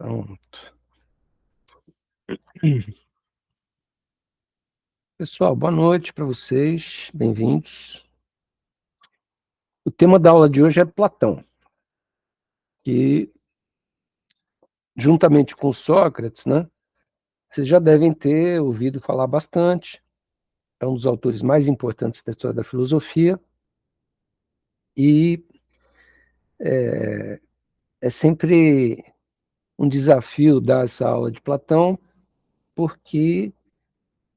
Pronto. Pessoal, boa noite para vocês, bem-vindos. O tema da aula de hoje é Platão, que, juntamente com Sócrates, né, vocês já devem ter ouvido falar bastante. É um dos autores mais importantes da história da filosofia e é sempre um desafio dar essa aula de Platão, porque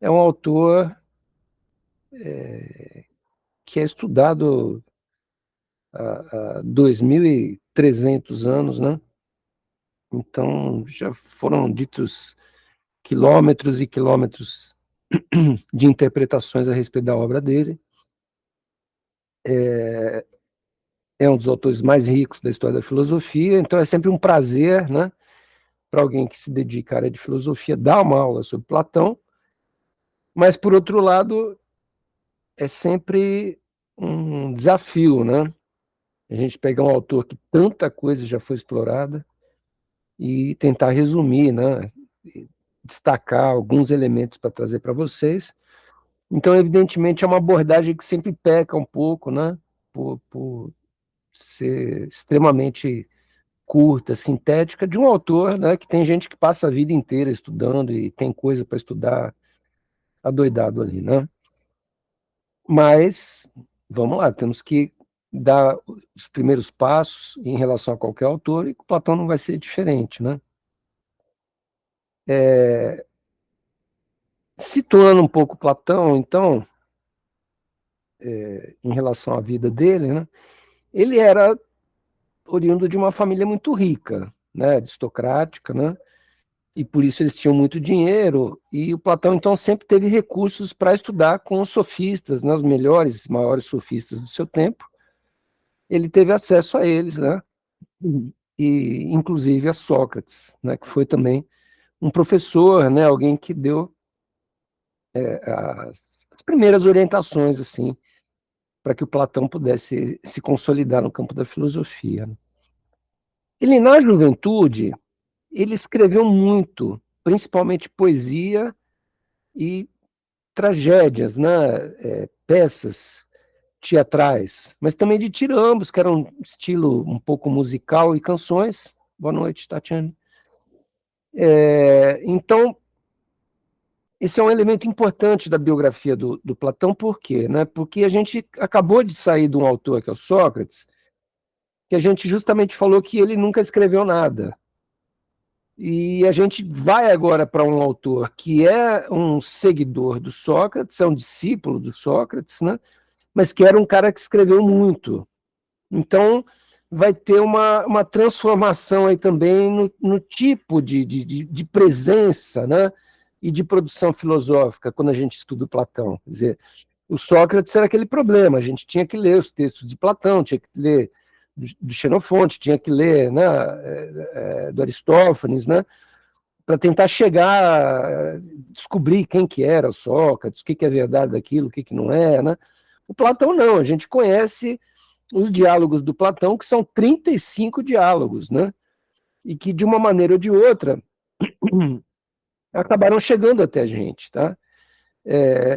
é um autor que é estudado há 2.300 anos, né? Então, já foram ditos quilômetros e quilômetros de interpretações a respeito da obra dele. É um dos autores mais ricos da história da filosofia, então é sempre um prazer, né, para alguém que se dedica à área de filosofia dar uma aula sobre Platão, mas, por outro lado, é sempre um desafio, né? A gente pegar um autor que tanta coisa já foi explorada e tentar resumir, né? Destacar alguns elementos para trazer para vocês. Então, evidentemente, é uma abordagem que sempre peca um pouco, né? Por ser extremamente curta, sintética, de um autor, né? Que tem gente que passa a vida inteira estudando e tem coisa para estudar adoidado ali, né? Mas, vamos lá, temos que dar os primeiros passos em relação a qualquer autor, e com Platão não vai ser diferente, né? Situando um pouco Platão, então, em relação à vida dele, né? Ele era oriundo de uma família muito rica, né? Aristocrática, né? E por isso eles tinham muito dinheiro, e o Platão, então, sempre teve recursos para estudar com os sofistas, né? Os melhores, maiores sofistas do seu tempo. Ele teve acesso a eles, né? E inclusive a Sócrates, né? Que foi também um professor, né? Alguém que deu as primeiras orientações, assim, para que o Platão pudesse se consolidar no campo da filosofia. Ele, na juventude, ele escreveu muito, principalmente poesia e tragédias, né? Peças teatrais, mas também de tirambos, que era um estilo um pouco musical, e canções. Boa noite, Tatiane. Então, esse é um elemento importante da biografia do Platão. Por quê? Né? Porque a gente acabou de sair de um autor, que é o Sócrates, que a gente justamente falou que ele nunca escreveu nada. E a gente vai agora para um autor que é um seguidor do Sócrates, é um discípulo do Sócrates, né? Mas que era um cara que escreveu muito. Então, vai ter uma transformação aí também no tipo de presença, né? E de produção filosófica, quando a gente estuda o Platão. Quer dizer, o Sócrates era aquele problema, a gente tinha que ler os textos de Platão, tinha que ler do Xenofonte, tinha que ler, né, do Aristófanes, né, para tentar chegar, descobrir quem que era o Sócrates, o que é verdade daquilo, o que não é, né? O Platão não, a gente conhece os diálogos do Platão, que são 35 diálogos, né? E que, de uma maneira ou de outra, acabaram chegando até a gente, tá?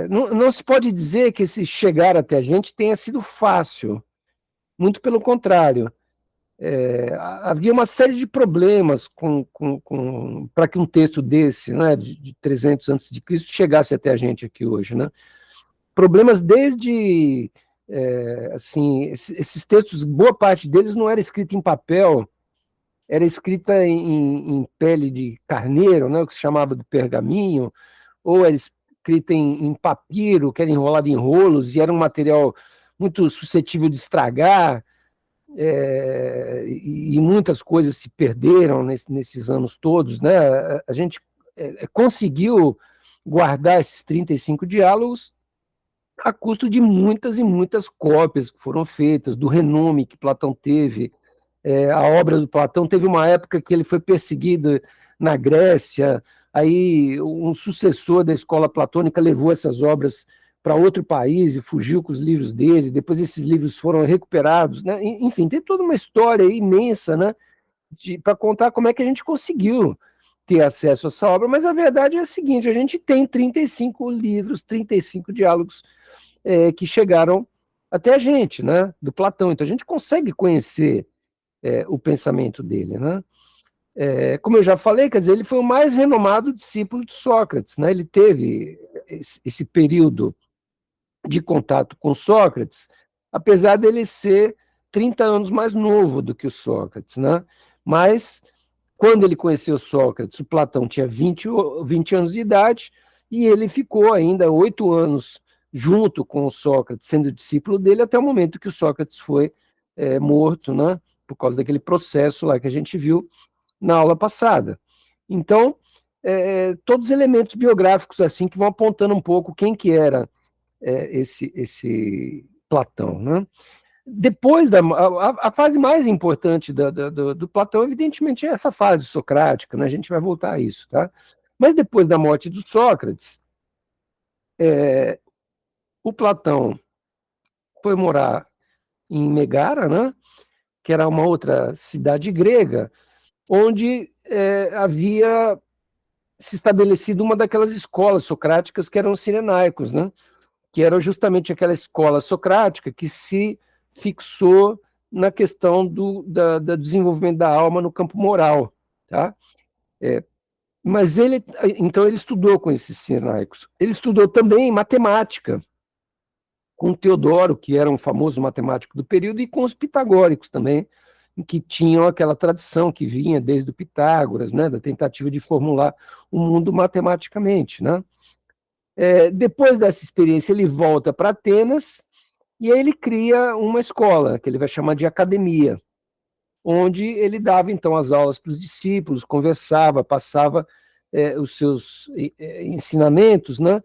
Não se pode dizer que esse chegar até a gente tenha sido fácil, muito pelo contrário. Havia uma série de problemas para que um texto desse, né, de 300 antes de Cristo, chegasse até a gente aqui hoje, né? Problemas desde, assim, esses textos, boa parte deles não era escrita em papel, era escrita em pele de carneiro, né, o que se chamava de pergaminho, ou era escrita em papiro, que era enrolado em rolos, e era um material muito suscetível de estragar, e muitas coisas se perderam nesses anos todos, né? A gente conseguiu guardar esses 35 diálogos a custo de muitas e muitas cópias que foram feitas, do renome que Platão teve. A obra do Platão teve uma época que ele foi perseguido na Grécia, aí um sucessor da escola platônica levou essas obras para outro país e fugiu com os livros dele, depois esses livros foram recuperados, né? Enfim, tem toda uma história imensa, né? para contar como é que a gente conseguiu ter acesso a essa obra, mas a verdade é a seguinte: a gente tem 35 livros, 35 diálogos que chegaram até a gente, né, do Platão. Então a gente consegue conhecer o pensamento dele, né? Como eu já falei, quer dizer, ele foi o mais renomado discípulo de Sócrates, né? Ele teve esse período de contato com Sócrates, apesar dele ser 30 anos mais novo do que o Sócrates, né? Mas quando ele conheceu Sócrates, o Platão tinha 20 anos de idade e ele ficou ainda 8 anos junto com o Sócrates, sendo discípulo dele, até o momento que o Sócrates foi morto, né? Por causa daquele processo lá que a gente viu na aula passada. Então, todos os elementos biográficos assim que vão apontando um pouco quem que era esse Platão, né? Depois a fase mais importante do Platão, evidentemente, é essa fase socrática, né? A gente vai voltar a isso, tá? Mas depois da morte do Sócrates, o Platão foi morar em Megara, né? Que era uma outra cidade grega, onde havia se estabelecido uma daquelas escolas socráticas que eram os cirenaicos, né? Que era justamente aquela escola socrática que se fixou na questão do desenvolvimento da alma no campo moral, tá? Mas então ele estudou com esses cirenaicos. Ele estudou também matemática com Teodoro, que era um famoso matemático do período, e com os pitagóricos também, que tinham aquela tradição que vinha desde o Pitágoras, né, da tentativa de formular o mundo matematicamente, né? Depois dessa experiência, ele volta para Atenas e aí ele cria uma escola, que ele vai chamar de academia, onde ele dava, então, as aulas para os discípulos, conversava, passava os seus ensinamentos, né,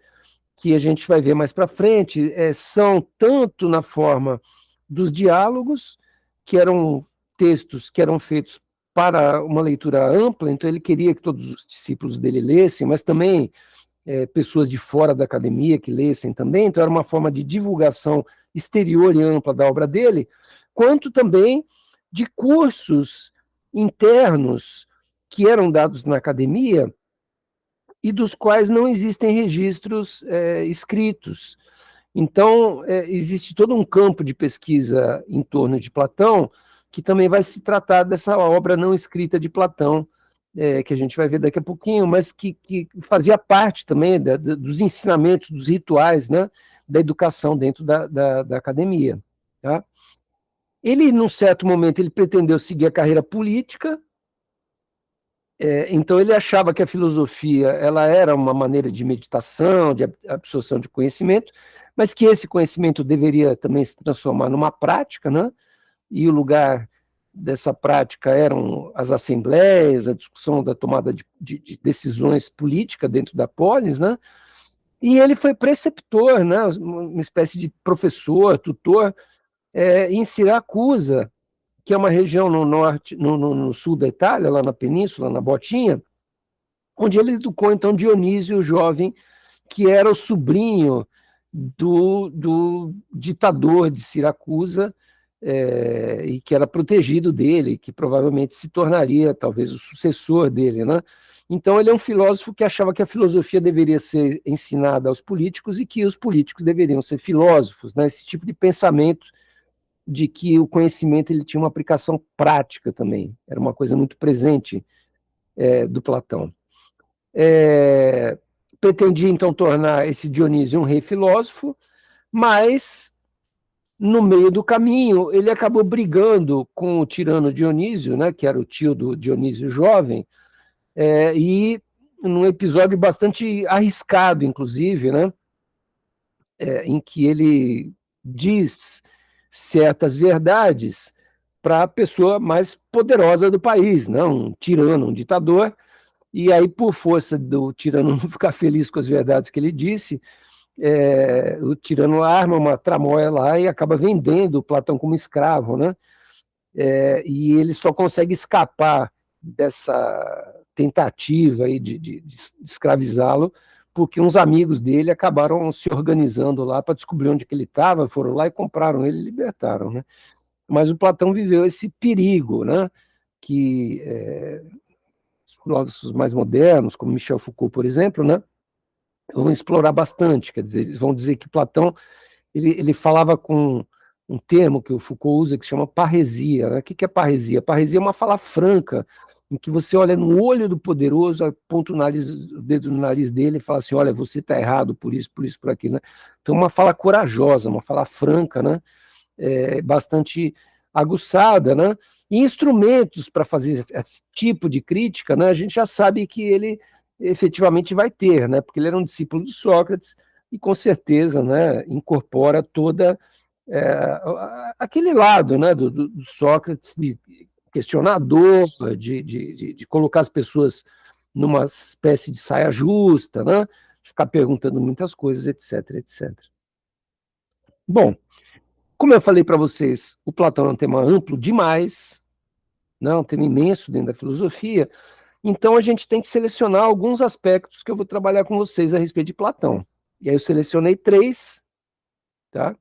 que a gente vai ver mais para frente, são tanto na forma dos diálogos, que eram textos que eram feitos para uma leitura ampla, então ele queria que todos os discípulos dele lessem, mas também pessoas de fora da academia que lessem também, então era uma forma de divulgação exterior e ampla da obra dele, quanto também de cursos internos que eram dados na academia e dos quais não existem registros escritos. Então, existe todo um campo de pesquisa em torno de Platão, que também vai se tratar dessa obra não escrita de Platão, que a gente vai ver daqui a pouquinho, mas que fazia parte também dos ensinamentos, dos rituais, né, da educação dentro da academia. Tá? Ele, num certo momento, ele pretendeu seguir a carreira política, então ele achava que a filosofia ela era uma maneira de meditação, de absorção de conhecimento, mas que esse conhecimento deveria também se transformar numa prática, né? E o lugar dessa prática eram as assembleias, a discussão da tomada de decisões políticas dentro da polis, né? E ele foi preceptor, né? Uma espécie de professor, tutor, em Siracusa, que é uma região no norte, no sul da Itália, lá na península, na Botinha, onde ele educou, então, Dionísio, o jovem, que era o sobrinho do ditador de Siracusa, e que era protegido dele, que provavelmente se tornaria, talvez, o sucessor dele, né? Então, ele é um filósofo que achava que a filosofia deveria ser ensinada aos políticos e que os políticos deveriam ser filósofos, né? Esse tipo de pensamento de que o conhecimento ele tinha uma aplicação prática também, era uma coisa muito presente do Platão. Pretendia, então, tornar esse Dionísio um rei filósofo, mas, no meio do caminho, ele acabou brigando com o tirano Dionísio, né, que era o tio do Dionísio jovem, e num episódio bastante arriscado, inclusive, né, em que ele diz certas verdades para a pessoa mais poderosa do país, né, um tirano, um ditador, e aí, por força do tirano não ficar feliz com as verdades que ele disse, o tirano arma uma tramóia lá e acaba vendendo o Platão como escravo, né? E ele só consegue escapar dessa tentativa aí de escravizá-lo, porque uns amigos dele acabaram se organizando lá para descobrir onde que ele estava, foram lá e compraram ele e libertaram, né? Mas o Platão viveu esse perigo, né? que os filósofos mais modernos, como Michel Foucault, por exemplo, né, vão explorar bastante. Quer dizer, eles vão dizer que Platão ele falava com um termo que o Foucault usa que chama parresia. Né? O que é parresia? Parresia é uma fala franca, em que você olha no olho do poderoso, aponta o dedo no nariz dele e fala assim, olha, você está errado por isso, por aquilo. Né? Então, uma fala corajosa, uma fala franca, né? Bastante aguçada, né? E instrumentos para fazer esse tipo de crítica, né? A gente já sabe que ele efetivamente vai ter, né? Porque ele era um discípulo de Sócrates e com certeza, né, incorpora toda aquele lado, né, do Sócrates de questionador, de colocar as pessoas numa espécie de saia justa, né, de ficar perguntando muitas coisas, etc, etc. Bom, como eu falei para vocês, o Platão é um tema amplo demais, né, um tema imenso dentro da filosofia, então a gente tem que selecionar alguns aspectos que eu vou trabalhar com vocês a respeito de Platão. E aí eu selecionei 3, tá?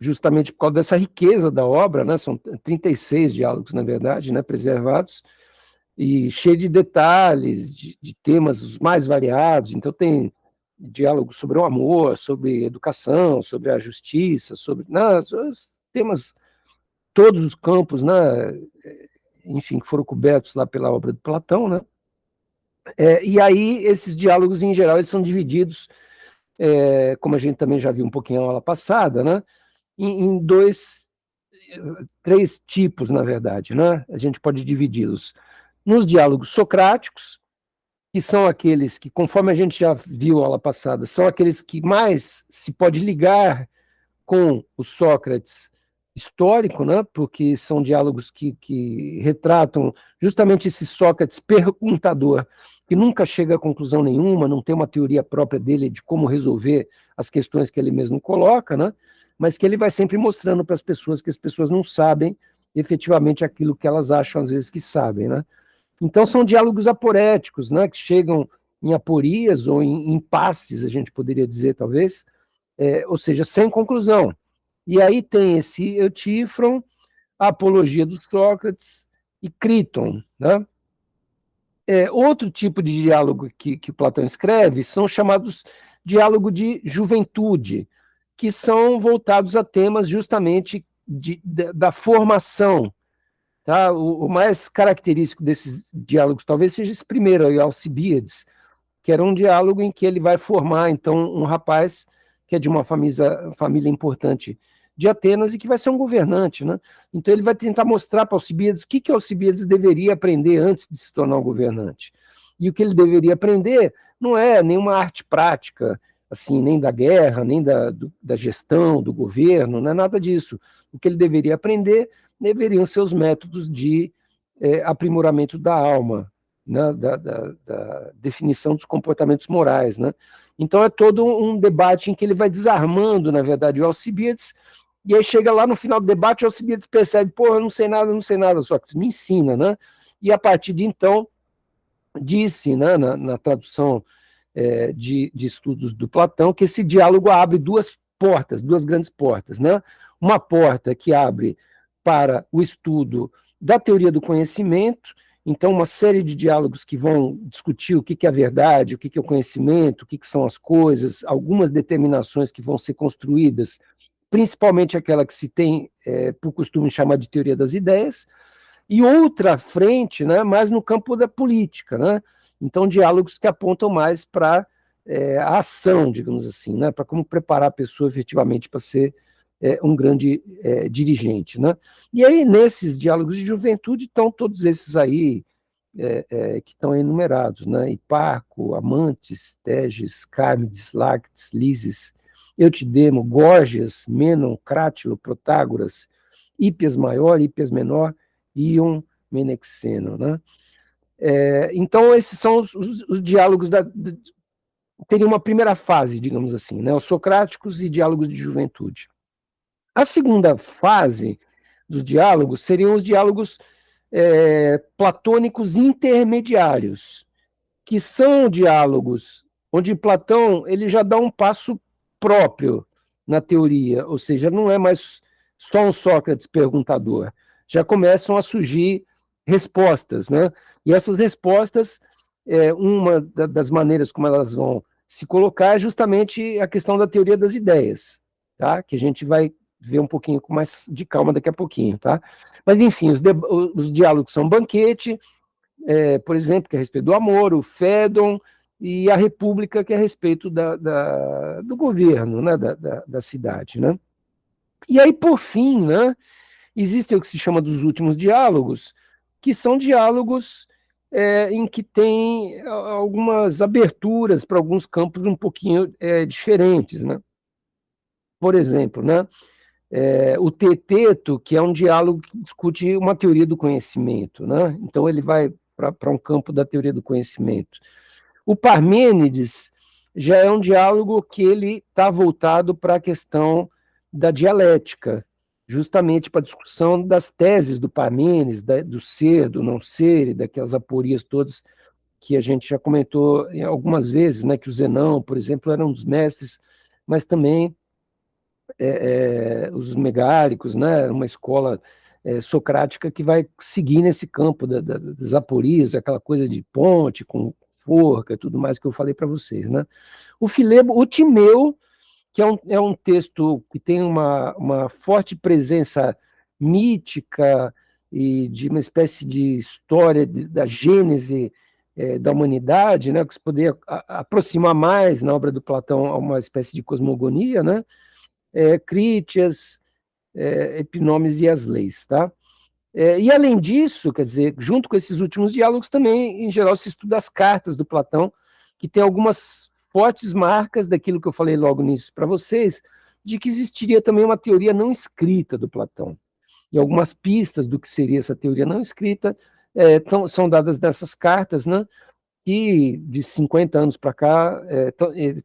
Justamente por causa dessa riqueza da obra, né? São 36 diálogos, na verdade, né? Preservados, e cheio de detalhes, de temas os mais variados. Então tem diálogo sobre o amor, sobre educação, sobre a justiça, sobre os temas, todos os campos, né? Enfim, que foram cobertos lá pela obra de Platão, né? E aí esses diálogos, em geral, eles são divididos, como a gente também já viu um pouquinho na aula passada, né? Em 3 tipos, na verdade, né? A gente pode dividi-los nos diálogos socráticos, que são aqueles que, conforme a gente já viu na aula passada, são aqueles que mais se pode ligar com o Sócrates histórico, né? Porque são diálogos que retratam justamente esse Sócrates perguntador, que nunca chega a conclusão nenhuma, não tem uma teoria própria dele de como resolver as questões que ele mesmo coloca, né? Mas que ele vai sempre mostrando para as pessoas que as pessoas não sabem efetivamente aquilo que elas acham às vezes que sabem, né? Então são diálogos aporéticos, né? Que chegam em aporias ou em impasses, a gente poderia dizer talvez, ou seja, sem conclusão. E aí tem esse Eutífron, a Apologia do Sócrates e Críton. Né? Outro tipo de diálogo que Platão escreve são chamados diálogo de juventude, que são voltados a temas justamente da formação. Tá? O mais característico desses diálogos talvez seja esse primeiro, aí, Alcibíades, que era um diálogo em que ele vai formar, então, um rapaz que é de uma família importante de Atenas e que vai ser um governante. Né? Então, ele vai tentar mostrar para Alcibíades o que Alcibíades deveria aprender antes de se tornar um governante. E o que ele deveria aprender não é nenhuma arte prática, assim, nem da guerra, nem da gestão, do governo, não é nada disso. O que ele deveria aprender deveriam ser os métodos de aprimoramento da alma, né, da definição dos comportamentos morais. Né? Então é todo um debate em que ele vai desarmando, na verdade, o Alcibíades, e aí chega lá no final do debate, o Alcibíades percebe, pô, eu não sei nada, Sócrates, me ensina, né? E a partir de então, disse, né, na tradução de estudos do Platão, que esse diálogo abre 2 portas, 2 grandes portas, né? Uma porta que abre para o estudo da teoria do conhecimento, então uma série de diálogos que vão discutir o que é a verdade, o que é o conhecimento, o que são as coisas, algumas determinações que vão ser construídas, principalmente aquela que se tem por costume chamar de teoria das ideias, e outra frente, né, mais no campo da política, né? Então, diálogos que apontam mais para a ação, digamos assim, né? Para como preparar a pessoa efetivamente para ser um grande dirigente. Né? E aí, nesses diálogos de juventude, estão todos esses aí que estão enumerados, né? Hiparco, Amantes, Teges, Cármides, Láctees, Lises, Eutidemo, Gorgias, Mênon, Crátilo, Protágoras, Hípias maior, Hípias menor, Ion, Menexeno. Né? Então, esses são os diálogos teria uma primeira fase, digamos assim, né? Os socráticos e diálogos de juventude. A segunda fase dos diálogos seriam os diálogos platônicos intermediários, que são diálogos onde Platão ele já dá um passo próprio na teoria, ou seja, não é mais só um Sócrates perguntador. já começam a surgir respostas, né? E essas respostas, uma das maneiras como elas vão se colocar é justamente a questão da teoria das ideias, tá? Que a gente vai ver um pouquinho com mais de calma daqui a pouquinho, tá? Mas, enfim, os diálogos são Banquete, por exemplo, que é a respeito do amor, o Fédon, e a República, que é a respeito do governo, né, da cidade, né? E aí, por fim, né, existem o que se chama dos últimos diálogos, que são diálogos em que tem algumas aberturas para alguns campos um pouquinho diferentes, né? Por exemplo, né, o Teteto, que é um diálogo que discute uma teoria do conhecimento, né? Então ele vai para um campo da teoria do conhecimento. O Parmênides já é um diálogo que ele está voltado para a questão da dialética, justamente para a discussão das teses do Parmênides, do ser, do não ser, e daquelas aporias todas que a gente já comentou algumas vezes, né, que o Zenão, por exemplo, era um dos mestres, mas também os megáricos, né, uma escola socrática que vai seguir nesse campo das aporias, aquela coisa de ponte com forca, tudo mais que eu falei para vocês, né? O Filebo, o Timeu, que é um texto que tem uma forte presença mítica e de uma espécie de história da gênese da humanidade, né, que se poderia aproximar mais na obra do Platão a uma espécie de cosmogonia, né? Crítias, Epinomes e as leis, tá? E além disso, quer dizer, junto com esses últimos diálogos, também, em geral, se estuda as cartas do Platão, que tem algumas fortes marcas daquilo que eu falei logo nisso para vocês, de que existiria também uma teoria não escrita do Platão. E algumas pistas do que seria essa teoria não escrita são dadas nessas cartas, né? Que de 50 anos para cá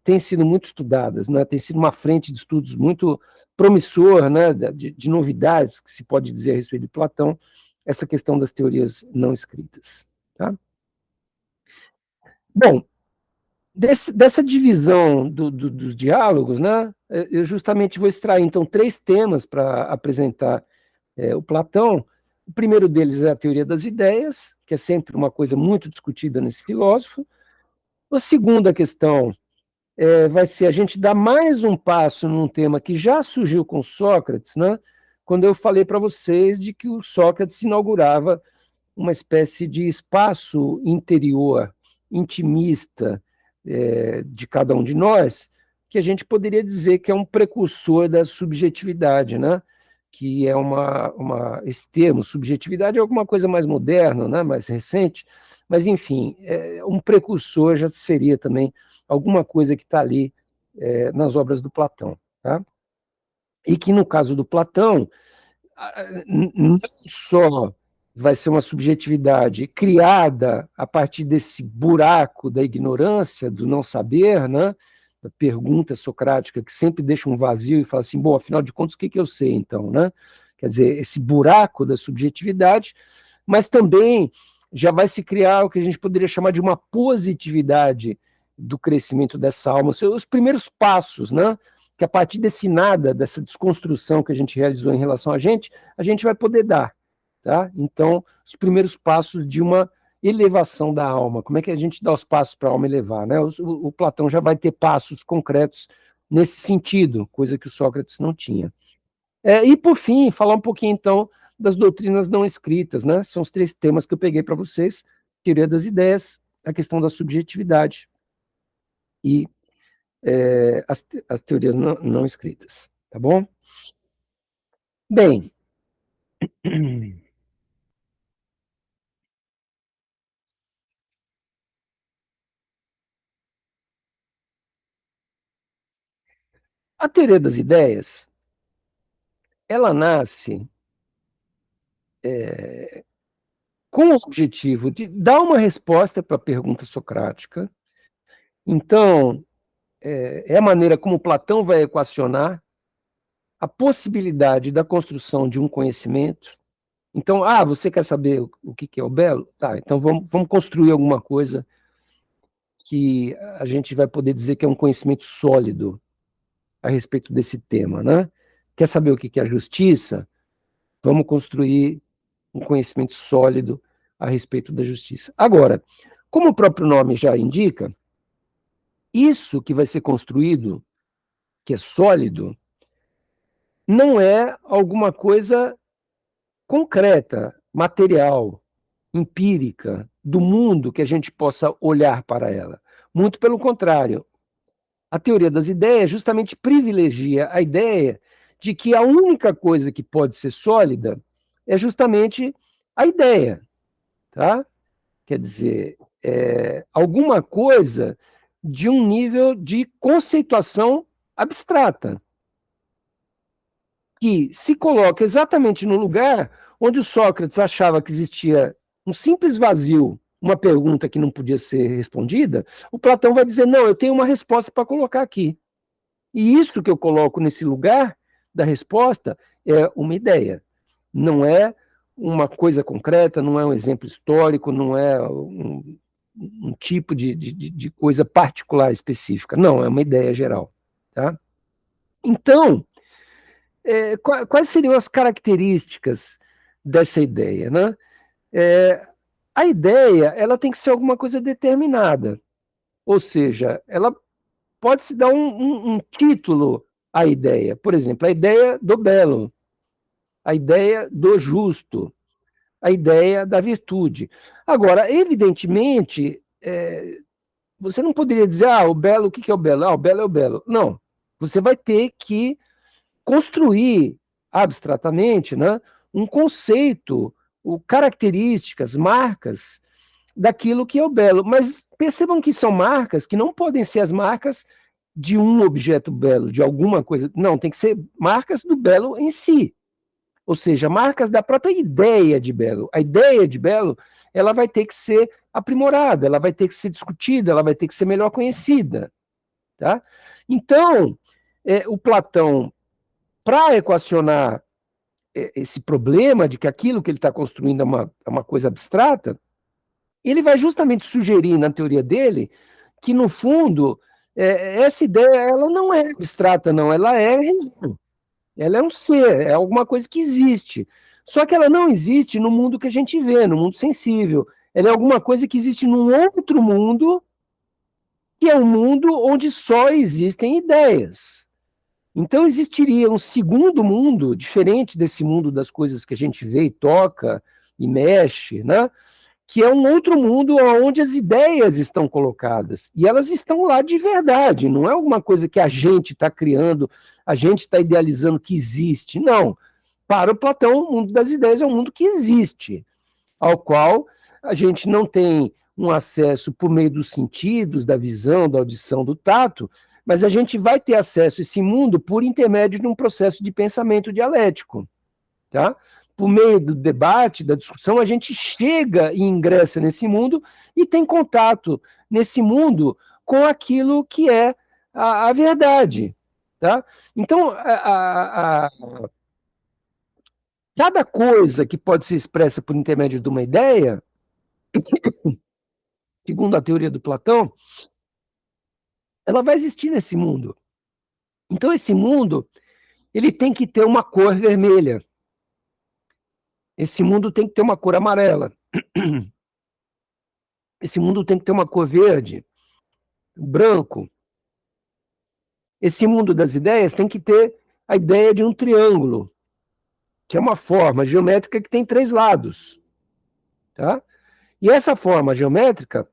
têm sido muito estudadas, né? Tem sido uma frente de estudos muito promissor, né? De novidades que se pode dizer a respeito de Platão, essa questão das teorias não escritas. Tá? Bom, dessa divisão dos diálogos, né? Eu justamente vou extrair, então, 3 temas para apresentar o Platão. O primeiro deles é a teoria das ideias, que é sempre uma coisa muito discutida nesse filósofo. A segunda questão vai ser a gente dar mais um passo num tema que já surgiu com Sócrates, né? Quando eu falei para vocês de que o Sócrates inaugurava uma espécie de espaço interior, intimista, de cada um de nós, que a gente poderia dizer que é um precursor da subjetividade, né? Que é esse termo, subjetividade, é alguma coisa mais moderna, né? Mais recente, mas, enfim, um precursor já seria também alguma coisa que está ali nas obras do Platão. Tá? E que, no caso do Platão, não só vai ser uma subjetividade criada a partir desse buraco da ignorância, do não saber, né? Da pergunta socrática que sempre deixa um vazio e fala assim, bom, afinal de contas, o que eu sei então, né? Quer dizer, esse buraco da subjetividade, mas também já vai se criar o que a gente poderia chamar de uma positividade do crescimento dessa alma, os primeiros passos, né? Que a partir desse nada, dessa desconstrução que a gente realizou em relação a gente vai poder dar, tá? Então, os primeiros passos de uma elevação da alma. Como é que a gente dá os passos para a alma elevar, né? O Platão já vai ter passos concretos nesse sentido, coisa que o Sócrates não tinha. E, por fim, falar um pouquinho, então, das doutrinas não escritas, né? São os 3 temas que eu peguei para vocês: teoria das ideias, a questão da subjetividade e as teorias não escritas, tá bom? Bem, a teoria das ideias, ela nasce com o objetivo de dar uma resposta para a pergunta socrática. Então, é a maneira como Platão vai equacionar a possibilidade da construção de um conhecimento. Então, você quer saber o que é o belo? Tá, então vamos construir alguma coisa que a gente vai poder dizer que é um conhecimento sólido a respeito desse tema, né? Quer saber o que é a justiça? Vamos construir um conhecimento sólido a respeito da justiça. Agora, como o próprio nome já indica, isso que vai ser construído, que é sólido, não é alguma coisa concreta, material, empírica, do mundo que a gente possa olhar para ela. Muito pelo contrário. A teoria das ideias justamente privilegia a ideia de que a única coisa que pode ser sólida é justamente a ideia, tá? Quer dizer, alguma coisa de um nível de conceituação abstrata, que se coloca exatamente no lugar onde o Sócrates achava que existia um simples vazio, uma pergunta que não podia ser respondida, o Platão vai dizer, não, eu tenho uma resposta para colocar aqui. E isso que eu coloco nesse lugar da resposta é uma ideia. Não é uma coisa concreta, não é um exemplo histórico, não é um tipo de coisa particular específica. Não, é uma ideia geral. Tá? Então, quais seriam as características dessa ideia? Né? A ideia ela tem que ser alguma coisa determinada. Ou seja, ela pode-se dar um título à ideia. Por exemplo, a ideia do belo, a ideia do justo, a ideia da virtude. Agora, evidentemente, você não poderia dizer, o belo, o que é o belo? O belo é o belo. Não. Você vai ter que construir abstratamente, né, um conceito, características, marcas daquilo que é o belo. Mas percebam que são marcas que não podem ser as marcas de um objeto belo, de alguma coisa. Não, tem que ser marcas do belo em si. Ou seja, marcas da própria ideia de belo. A ideia de belo, ela vai ter que ser aprimorada, ela vai ter que ser discutida, ela vai ter que ser melhor conhecida. Tá? Então, o Platão, para equacionar esse problema de que aquilo que ele está construindo é uma coisa abstrata, ele vai justamente sugerir na teoria dele que, no fundo, essa ideia ela não é abstrata, não, ela é um ser, é alguma coisa que existe. Só que ela não existe no mundo que a gente vê, no mundo sensível. Ela é alguma coisa que existe num outro mundo, que é um mundo onde só existem ideias. Então existiria um segundo mundo, diferente desse mundo das coisas que a gente vê e toca e mexe, né? Que é um outro mundo onde as ideias estão colocadas. E elas estão lá de verdade, não é alguma coisa que a gente está criando, a gente está idealizando que existe. Não. Para o Platão, o mundo das ideias é um mundo que existe, ao qual a gente não tem um acesso por meio dos sentidos, da visão, da audição, do tato, mas a gente vai ter acesso a esse mundo por intermédio de um processo de pensamento dialético. Tá? Por meio do debate, da discussão, a gente chega e ingressa nesse mundo e tem contato nesse mundo com aquilo que é a verdade. Tá? Então, cada coisa que pode ser expressa por intermédio de uma ideia, segundo a teoria do Platão, ela vai existir nesse mundo. Então, esse mundo ele tem que ter uma cor vermelha. Esse mundo tem que ter uma cor amarela. Esse mundo tem que ter uma cor verde, branco. Esse mundo das ideias tem que ter a ideia de um triângulo, que é uma forma geométrica que tem 3 lados. Tá? E essa forma geométrica,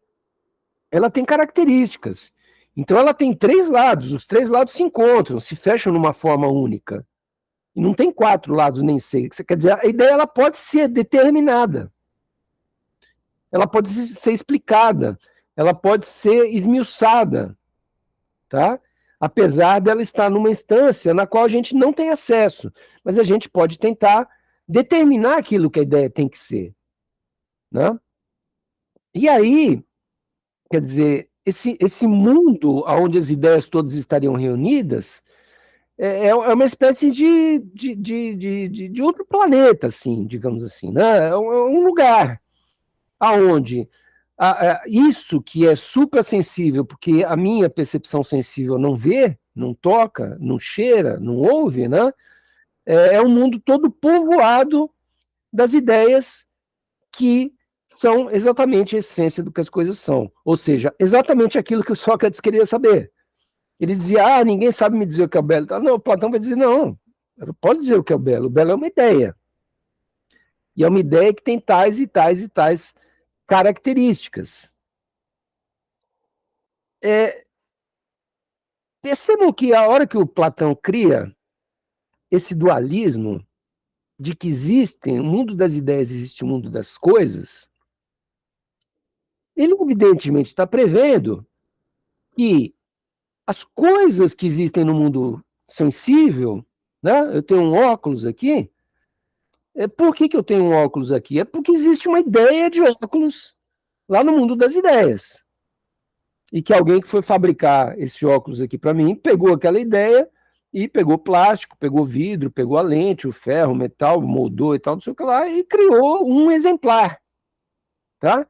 ela tem características. Então ela tem 3 lados, os 3 lados se encontram, se fecham numa forma única. E não tem 4 lados nem 6. Quer dizer, a ideia ela pode ser determinada. Ela pode ser explicada, ela pode ser esmiuçada, tá? Apesar dela estar numa instância na qual a gente não tem acesso, mas a gente pode tentar determinar aquilo que a ideia tem que ser, né? E aí, quer dizer, esse mundo onde as ideias todas estariam reunidas é uma espécie de outro planeta, assim, digamos assim, né? É um lugar aonde isso que é suprassensível, porque a minha percepção sensível não vê, não toca, não cheira, não ouve, né? É um mundo todo povoado das ideias que são exatamente a essência do que as coisas são. Ou seja, exatamente aquilo que o Sócrates queria saber. Ele dizia, ninguém sabe me dizer o que é o belo. Não, Platão vai dizer, não, eu não posso dizer o que é o belo. O belo é uma ideia. E é uma ideia que tem tais e tais e tais características. Percebam que a hora que o Platão cria esse dualismo de que existe o mundo das ideias, existe o mundo das coisas, ele evidentemente está prevendo que as coisas que existem no mundo sensível, né? Eu tenho um óculos aqui. Por que eu tenho um óculos aqui? É porque existe uma ideia de óculos lá no mundo das ideias. E que alguém que foi fabricar esse óculos aqui para mim pegou aquela ideia e pegou plástico, pegou vidro, pegou a lente, o ferro, o metal, moldou e tal, não sei o que lá, e criou um exemplar. Tá?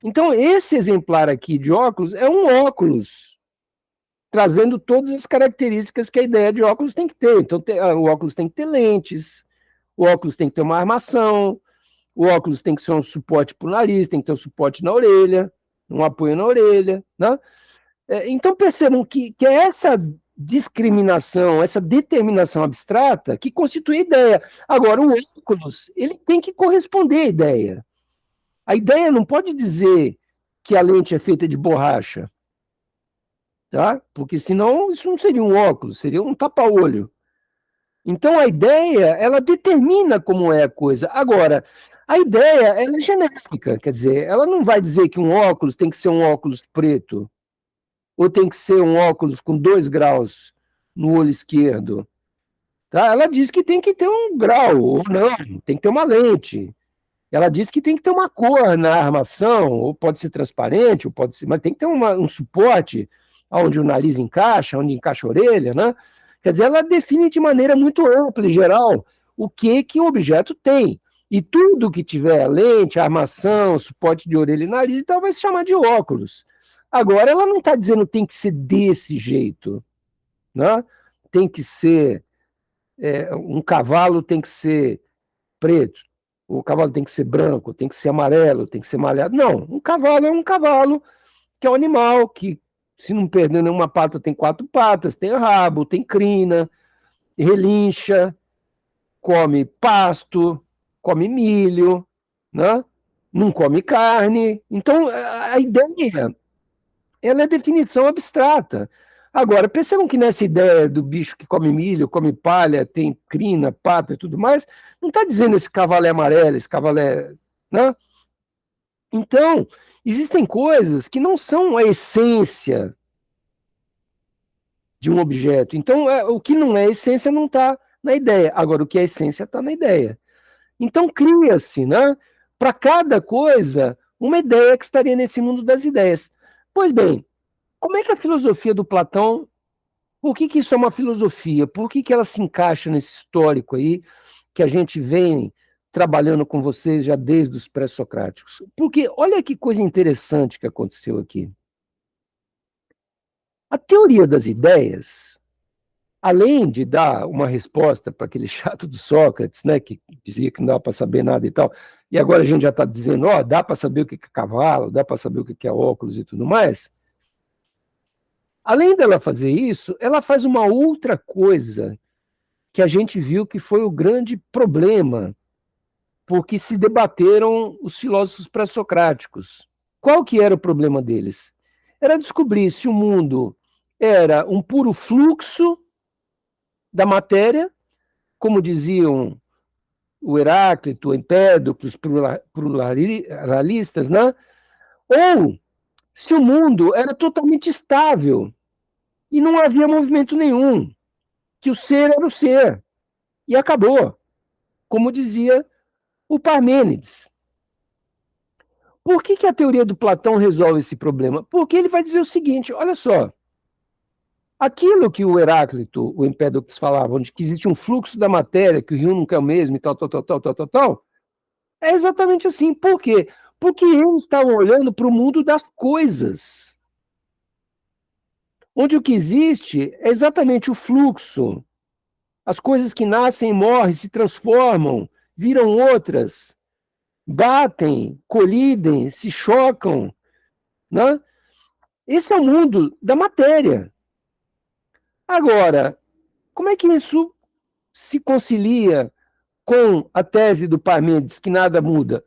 Então, esse exemplar aqui de óculos é um óculos, trazendo todas as características que a ideia de óculos tem que ter. Então, o óculos tem que ter lentes, o óculos tem que ter uma armação, o óculos tem que ser um suporte para o nariz, tem que ter um suporte na orelha, um apoio na orelha, né? Então percebam que é essa discriminação, essa determinação abstrata que constitui a ideia. Agora, o óculos, ele tem que corresponder à ideia. A ideia não pode dizer que a lente é feita de borracha, tá? Porque senão isso não seria um óculos, seria um tapa-olho. Então a ideia, ela determina como é a coisa. Agora, a ideia, ela é genérica, quer dizer, ela não vai dizer que um óculos tem que ser um óculos preto, ou tem que ser um óculos com 2 graus no olho esquerdo. Tá? Ela diz que tem que ter um grau, ou não, tem que ter uma lente. Ela diz que tem que ter uma cor na armação, ou pode ser transparente, ou pode ser, mas tem que ter um suporte onde o nariz encaixa, onde encaixa a orelha, né? Quer dizer, ela define de maneira muito ampla e geral o que o objeto tem. E tudo que tiver lente, armação, suporte de orelha e nariz, então vai se chamar de óculos. Agora, ela não está dizendo que tem que ser desse jeito, né? Tem que ser, um cavalo tem que ser preto, o cavalo tem que ser branco, tem que ser amarelo, tem que ser malhado. Não, um cavalo é um cavalo, que é um animal que, se não perder nenhuma pata, tem 4 patas, tem rabo, tem crina, relincha, come pasto, come milho, né? Não come carne. Então, a ideia, ela é definição abstrata. Agora, percebam que nessa ideia do bicho que come milho, come palha, tem crina, pata e tudo mais, não está dizendo esse cavalo é amarelo, esse cavalo é. Né? Então, existem coisas que não são a essência de um objeto. Então, o que não é essência não está na ideia. Agora, o que é essência está na ideia. Então, cria-se, né, para cada coisa, uma ideia que estaria nesse mundo das ideias. Pois bem, como é que a filosofia do Platão, por que isso é uma filosofia? Por que ela se encaixa nesse histórico aí que a gente vem trabalhando com vocês já desde os pré-socráticos? Porque olha que coisa interessante que aconteceu aqui. A teoria das ideias, além de dar uma resposta para aquele chato do Sócrates, né, que dizia que não dava para saber nada e tal, e agora a gente já está dizendo, dá para saber o que é cavalo, dá para saber o que é óculos e tudo mais. Além dela fazer isso, ela faz uma outra coisa que a gente viu que foi o grande problema, porque se debateram os filósofos pré-socráticos. Qual que era o problema deles? Era descobrir se o mundo era um puro fluxo da matéria, como diziam o Heráclito, o Empédoclo, os pluralistas, né? Ou se o mundo era totalmente estável e não havia movimento nenhum, que o ser era o ser, e acabou, como dizia o Parmênides. Por que a teoria do Platão resolve esse problema? Porque ele vai dizer o seguinte, olha só, aquilo que o Heráclito, o Empédocles falavam, de que existe um fluxo da matéria, que o rio nunca é o mesmo e tal, é exatamente assim. Por quê? Porque eles estavam olhando para o mundo das coisas, onde o que existe é exatamente o fluxo. As coisas que nascem e morrem, se transformam viram outras, batem, colidem, se chocam, né? Esse é o mundo da matéria. Agora, como é que isso se concilia com a tese do Parmênides, que nada muda?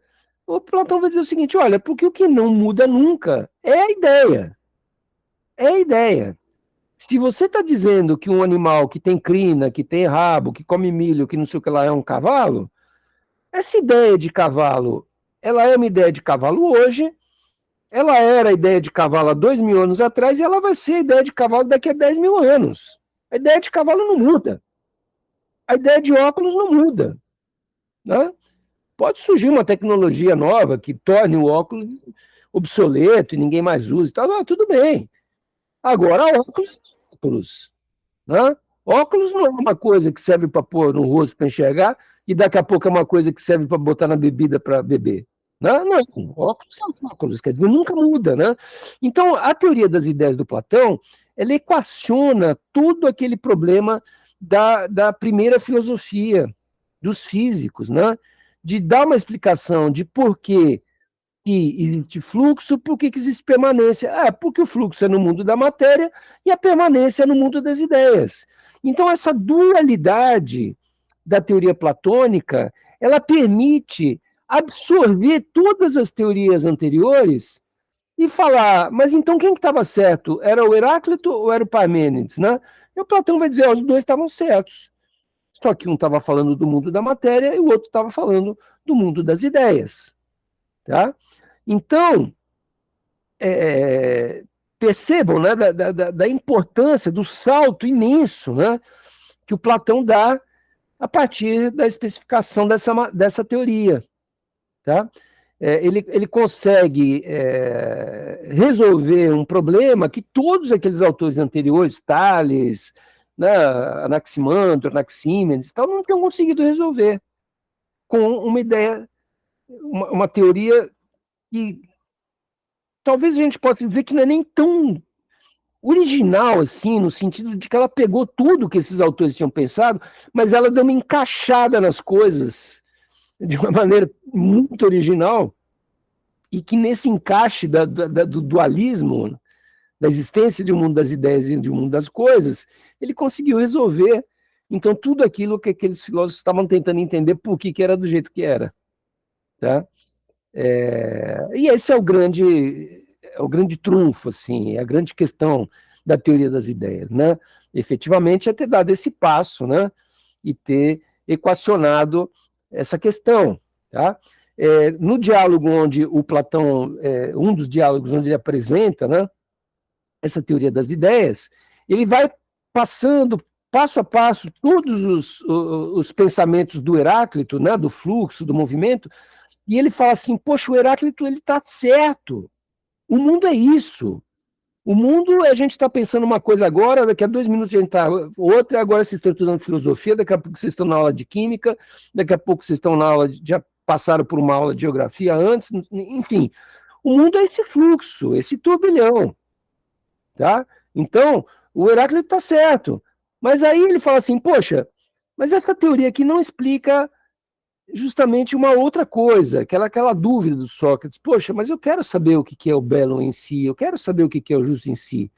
O Platão vai dizer o seguinte, olha, porque o que não muda nunca é a ideia. É a ideia. Se você está dizendo que um animal que tem crina, que tem rabo, que come milho, que não sei o que lá é um cavalo, essa ideia de cavalo, ela é uma ideia de cavalo hoje, ela era a ideia de cavalo há 2.000 anos atrás e ela vai ser a ideia de cavalo daqui a 10.000 anos. A ideia de cavalo não muda. A ideia de óculos não muda. Né? Pode surgir uma tecnologia nova que torne o óculos obsoleto e ninguém mais usa. Tá, tudo bem. Agora, óculos. Né? Óculos não é uma coisa que serve para pôr no rosto para enxergar e daqui a pouco é uma coisa que serve para botar na bebida para beber. Não, óculos são óculos, quer dizer, nunca muda. Né? Então, a teoria das ideias do Platão, ela equaciona todo aquele problema da primeira filosofia, dos físicos, né? De dar uma explicação de por que existe fluxo, por que existe permanência. Porque o fluxo é no mundo da matéria e a permanência é no mundo das ideias. Então, essa dualidade da teoria platônica, ela permite absorver todas as teorias anteriores e falar, mas então quem que estava certo? Era o Heráclito ou era o Parmênides? Né? E o Platão vai dizer, os dois estavam certos. Só que um estava falando do mundo da matéria e o outro estava falando do mundo das ideias. Tá? Então, percebam, né, da importância, do salto imenso, né, que o Platão dá a partir da especificação dessa teoria. Tá? Ele consegue resolver um problema que todos aqueles autores anteriores, Tales, né, Anaximandro, Anaxímenes, tal, não tinham conseguido resolver com uma ideia, uma teoria que talvez a gente possa dizer que não é nem tão original, assim, no sentido de que ela pegou tudo que esses autores tinham pensado, mas ela deu uma encaixada nas coisas de uma maneira muito original, e que nesse encaixe do dualismo, da existência de um mundo das ideias e de um mundo das coisas, ele conseguiu resolver, então, tudo aquilo que aqueles filósofos estavam tentando entender por que era do jeito que era. Tá? E esse é o grande trunfo, assim, é a grande questão da teoria das ideias, né? Efetivamente é ter dado esse passo, né? E ter equacionado essa questão, tá? No diálogo onde o Platão, um dos diálogos onde ele apresenta, né, essa teoria das ideias, ele vai passando passo a passo todos os pensamentos do Heráclito, né, do fluxo, do movimento, e ele fala assim, poxa, o Heráclito ele está certo, o mundo é isso. O mundo, a gente está pensando uma coisa agora, daqui a 2 minutos a gente está outra, agora vocês estão estudando filosofia, daqui a pouco vocês estão na aula de química, daqui a pouco vocês estão na aula, já passaram por uma aula de geografia antes, enfim. O mundo é esse fluxo, esse turbilhão. Tá? Então, o Heráclito está certo. Mas aí ele fala assim, poxa, mas essa teoria aqui não explica justamente uma outra coisa, aquela dúvida do Sócrates, poxa, mas eu quero saber o que é o belo em si, eu quero saber o que é o justo em si.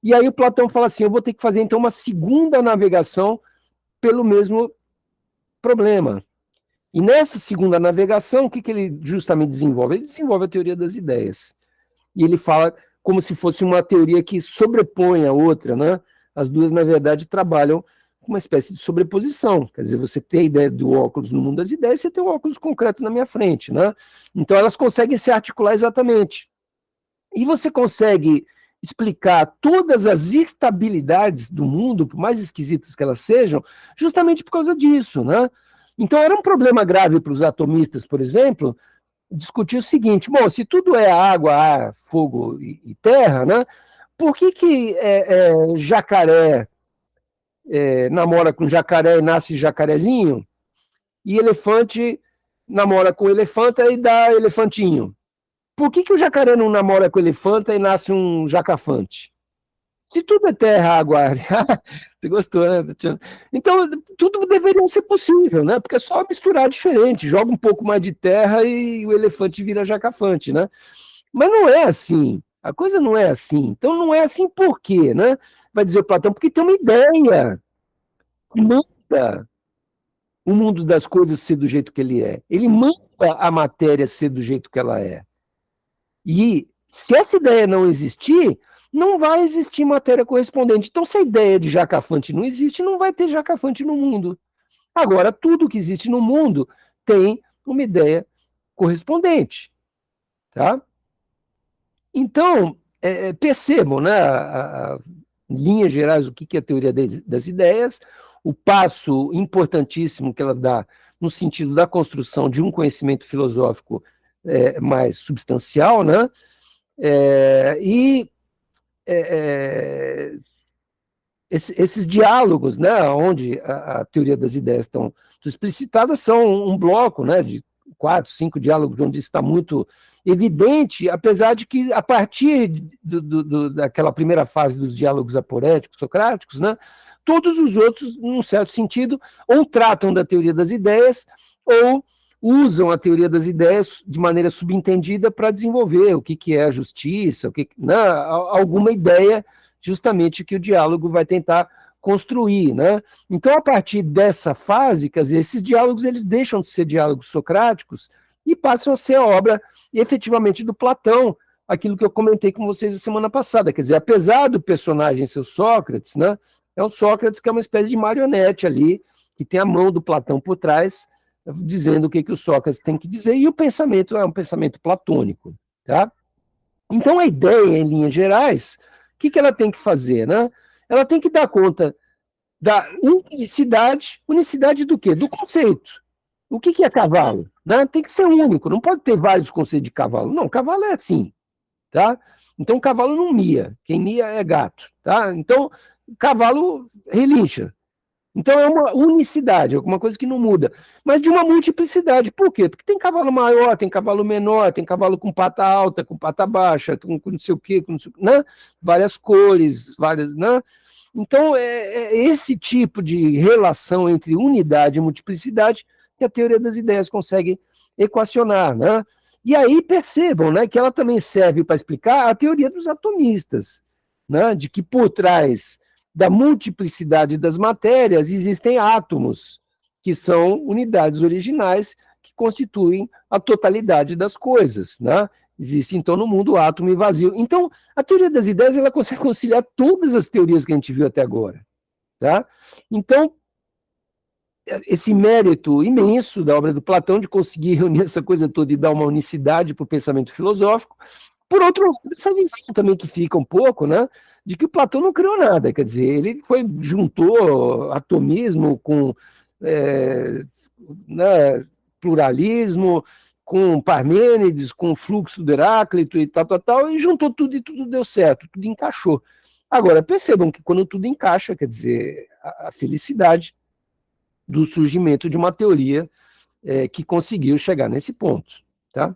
E aí o Platão fala assim, eu vou ter que fazer então uma segunda navegação pelo mesmo problema. E nessa segunda navegação, o que ele justamente desenvolve? Ele desenvolve a teoria das ideias. E ele fala como se fosse uma teoria que sobrepõe a outra, né? As duas, na verdade, trabalham uma espécie de sobreposição, quer dizer, você tem a ideia do óculos no mundo das ideias, você tem um óculos concreto na minha frente, né? Então elas conseguem se articular exatamente. E você consegue explicar todas as instabilidades do mundo, por mais esquisitas que elas sejam, justamente por causa disso, né? Então era um problema grave para os atomistas, por exemplo, discutir o seguinte, bom, se tudo é água, ar, fogo e terra, né? Por que jacaré namora com jacaré e nasce jacarezinho, e elefante namora com elefanta e dá elefantinho? Por que o jacaré não namora com elefanta e nasce um jacafante? Se tudo é terra, água, ar, você gostou, né, Tatiana? Então, tudo deveria ser possível, né? Porque é só misturar diferente, joga um pouco mais de terra e o elefante vira jacafante, né? Mas não é assim, a coisa não é assim. Então, não é assim por quê, né? Vai dizer o Platão, porque tem uma ideia que manda o mundo das coisas ser do jeito que ele é. Ele manda a matéria ser do jeito que ela é. E se essa ideia não existir, não vai existir matéria correspondente. Então, se a ideia de jacafante não existe, não vai ter jacafante no mundo. Agora, tudo que existe no mundo tem uma ideia correspondente. Tá? Então, percebam, né, em linhas gerais, o que é a teoria das ideias, o passo importantíssimo que ela dá no sentido da construção de um conhecimento filosófico mais substancial, né? E esses diálogos, né, onde a teoria das ideias estão explicitadas, são um bloco, né, de 4, 5 diálogos onde isso está muito evidente, apesar de que, a partir daquela primeira fase dos diálogos aporéticos, socráticos, né, todos os outros, num certo sentido, ou tratam da teoria das ideias, ou usam a teoria das ideias de maneira subentendida para desenvolver o que é a justiça, né, alguma ideia justamente que o diálogo vai tentar construir, né? Então, a partir dessa fase, quer dizer, esses diálogos eles deixam de ser diálogos socráticos e passam a ser a obra efetivamente do Platão, aquilo que eu comentei com vocês a semana passada, quer dizer, apesar do personagem ser o Sócrates, né? É o Sócrates que é uma espécie de marionete ali, que tem a mão do Platão por trás, dizendo o que o Sócrates tem que dizer, e o pensamento é um pensamento platônico, tá? Então, a ideia, em linhas gerais, o que ela tem que fazer, né? Ela tem que dar conta da unicidade. Unicidade do quê? Do conceito. O que é cavalo? Né? Tem que ser único, não pode ter vários conceitos de cavalo. Não, cavalo é assim, tá? Então, cavalo não mia. Quem mia é gato, tá? Então, cavalo relincha. Então é uma unicidade, alguma coisa que não muda, mas de uma multiplicidade. Por quê? Porque tem cavalo maior, tem cavalo menor, tem cavalo com pata alta, com pata baixa, com não sei o quê, com não sei, né? Várias cores, várias, né? Então é esse tipo de relação entre unidade e multiplicidade que a teoria das ideias consegue equacionar, né? E aí percebam, né, que ela também serve para explicar a teoria dos atomistas, né? De que por trás da multiplicidade das matérias, existem átomos, que são unidades originais que constituem a totalidade das coisas, né? Existe, então, no mundo átomo e vazio. Então, a teoria das ideias ela consegue conciliar todas as teorias que a gente viu até agora. Tá? Então, esse mérito imenso da obra do Platão de conseguir reunir essa coisa toda e dar uma unicidade para o pensamento filosófico. Por outro lado, essa visão também que fica um pouco, né, de que o Platão não criou nada, quer dizer, ele juntou atomismo com né, pluralismo, com Parmênides, com o fluxo do Heráclito e tal, e juntou tudo e tudo deu certo, tudo encaixou. Agora, percebam que quando tudo encaixa, quer dizer, a felicidade do surgimento de uma teoria que conseguiu chegar nesse ponto. Tá?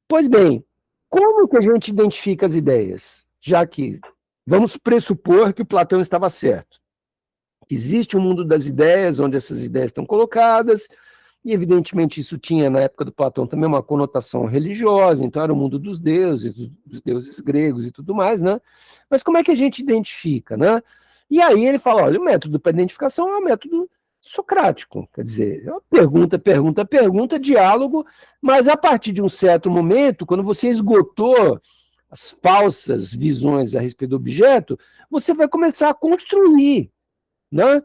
Pois bem, como que a gente identifica as ideias? Já que vamos pressupor que o Platão estava certo. Existe um mundo das ideias, onde essas ideias estão colocadas, e evidentemente isso tinha, na época do Platão, também uma conotação religiosa, então era o mundo dos deuses gregos e tudo mais, né? Mas como é que a gente identifica, né? E aí ele fala, olha, o método para identificação é o método socrático, quer dizer, pergunta, diálogo, mas a partir de um certo momento, quando você esgotou as falsas visões a respeito do objeto, você vai começar a construir, né?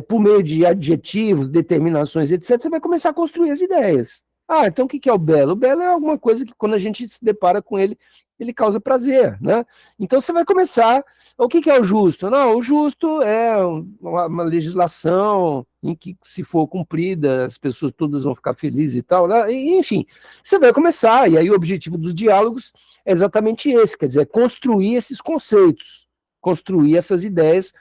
Por meio de adjetivos, determinações, etc., você vai começar a construir as ideias. Ah, então o que é o belo? O belo é alguma coisa que, quando a gente se depara com ele, ele causa prazer, né? Então você vai começar. O que é o justo? Não, o justo é uma legislação em que, se for cumprida, as pessoas todas vão ficar felizes e tal, né? Enfim, você vai começar, e aí o objetivo dos diálogos é exatamente esse, quer dizer, construir esses conceitos, construir essas ideias,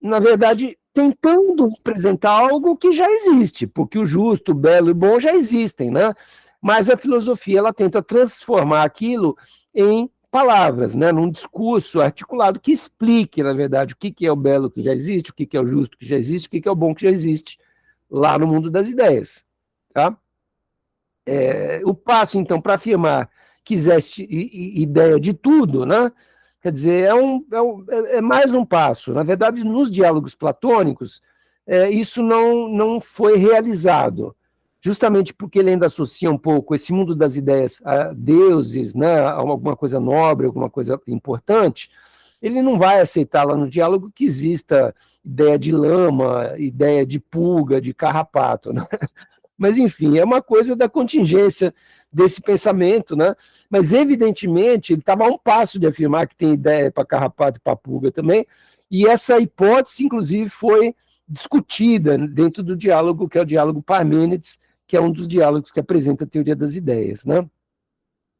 na verdade, tentando representar algo que já existe, porque o justo, o belo e o bom já existem, né? Mas a filosofia ela tenta transformar aquilo em palavras, né, num discurso articulado que explique, na verdade, o que é o belo que já existe, o que é o justo que já existe, o que é o bom que já existe lá no mundo das ideias. Tá? O passo, então, para afirmar que existe ideia de tudo, né, quer dizer, é mais um passo. Na verdade, nos diálogos platônicos, isso não foi realizado, justamente porque ele ainda associa um pouco esse mundo das ideias a deuses, né, a alguma coisa nobre, alguma coisa importante. Ele não vai aceitar lá no diálogo que exista ideia de lama, ideia de pulga, de carrapato, né? Mas, enfim, é uma coisa da contingência desse pensamento, né? Mas, evidentemente, ele estava a um passo de afirmar que tem ideia para carrapato e para pulga também, e essa hipótese, inclusive, foi discutida dentro do diálogo, que é o diálogo Parmênides, que é um dos diálogos que apresenta a teoria das ideias, né?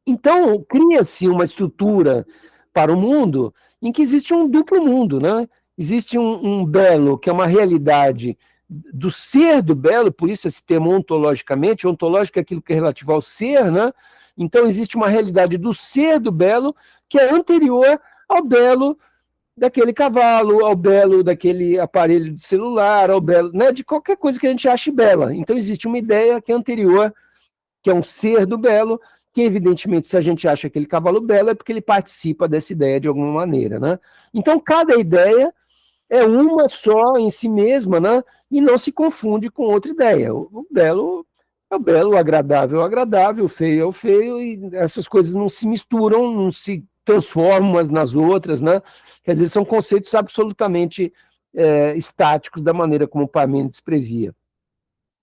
Então, cria-se uma estrutura para o mundo em que existe um duplo mundo, né? Existe um belo, que é uma realidade do ser do belo, por isso esse termo ontologicamente, ontológico é aquilo que é relativo ao ser, né? Então, existe uma realidade do ser do belo que é anterior ao belo daquele cavalo, ao belo daquele aparelho de celular, ao belo, né, de qualquer coisa que a gente ache bela. Então, existe uma ideia que é anterior, que é um ser do belo, que evidentemente, se a gente acha aquele cavalo belo, é porque ele participa dessa ideia de alguma maneira, né? Então, cada ideia é uma só em si mesma, né? E não se confunde com outra ideia. O belo é o belo, o agradável é o agradável, o feio é o feio, e essas coisas não se misturam, não se transformam umas nas outras, né? Quer dizer, são conceitos absolutamente estáticos da maneira como o Parmênides previa.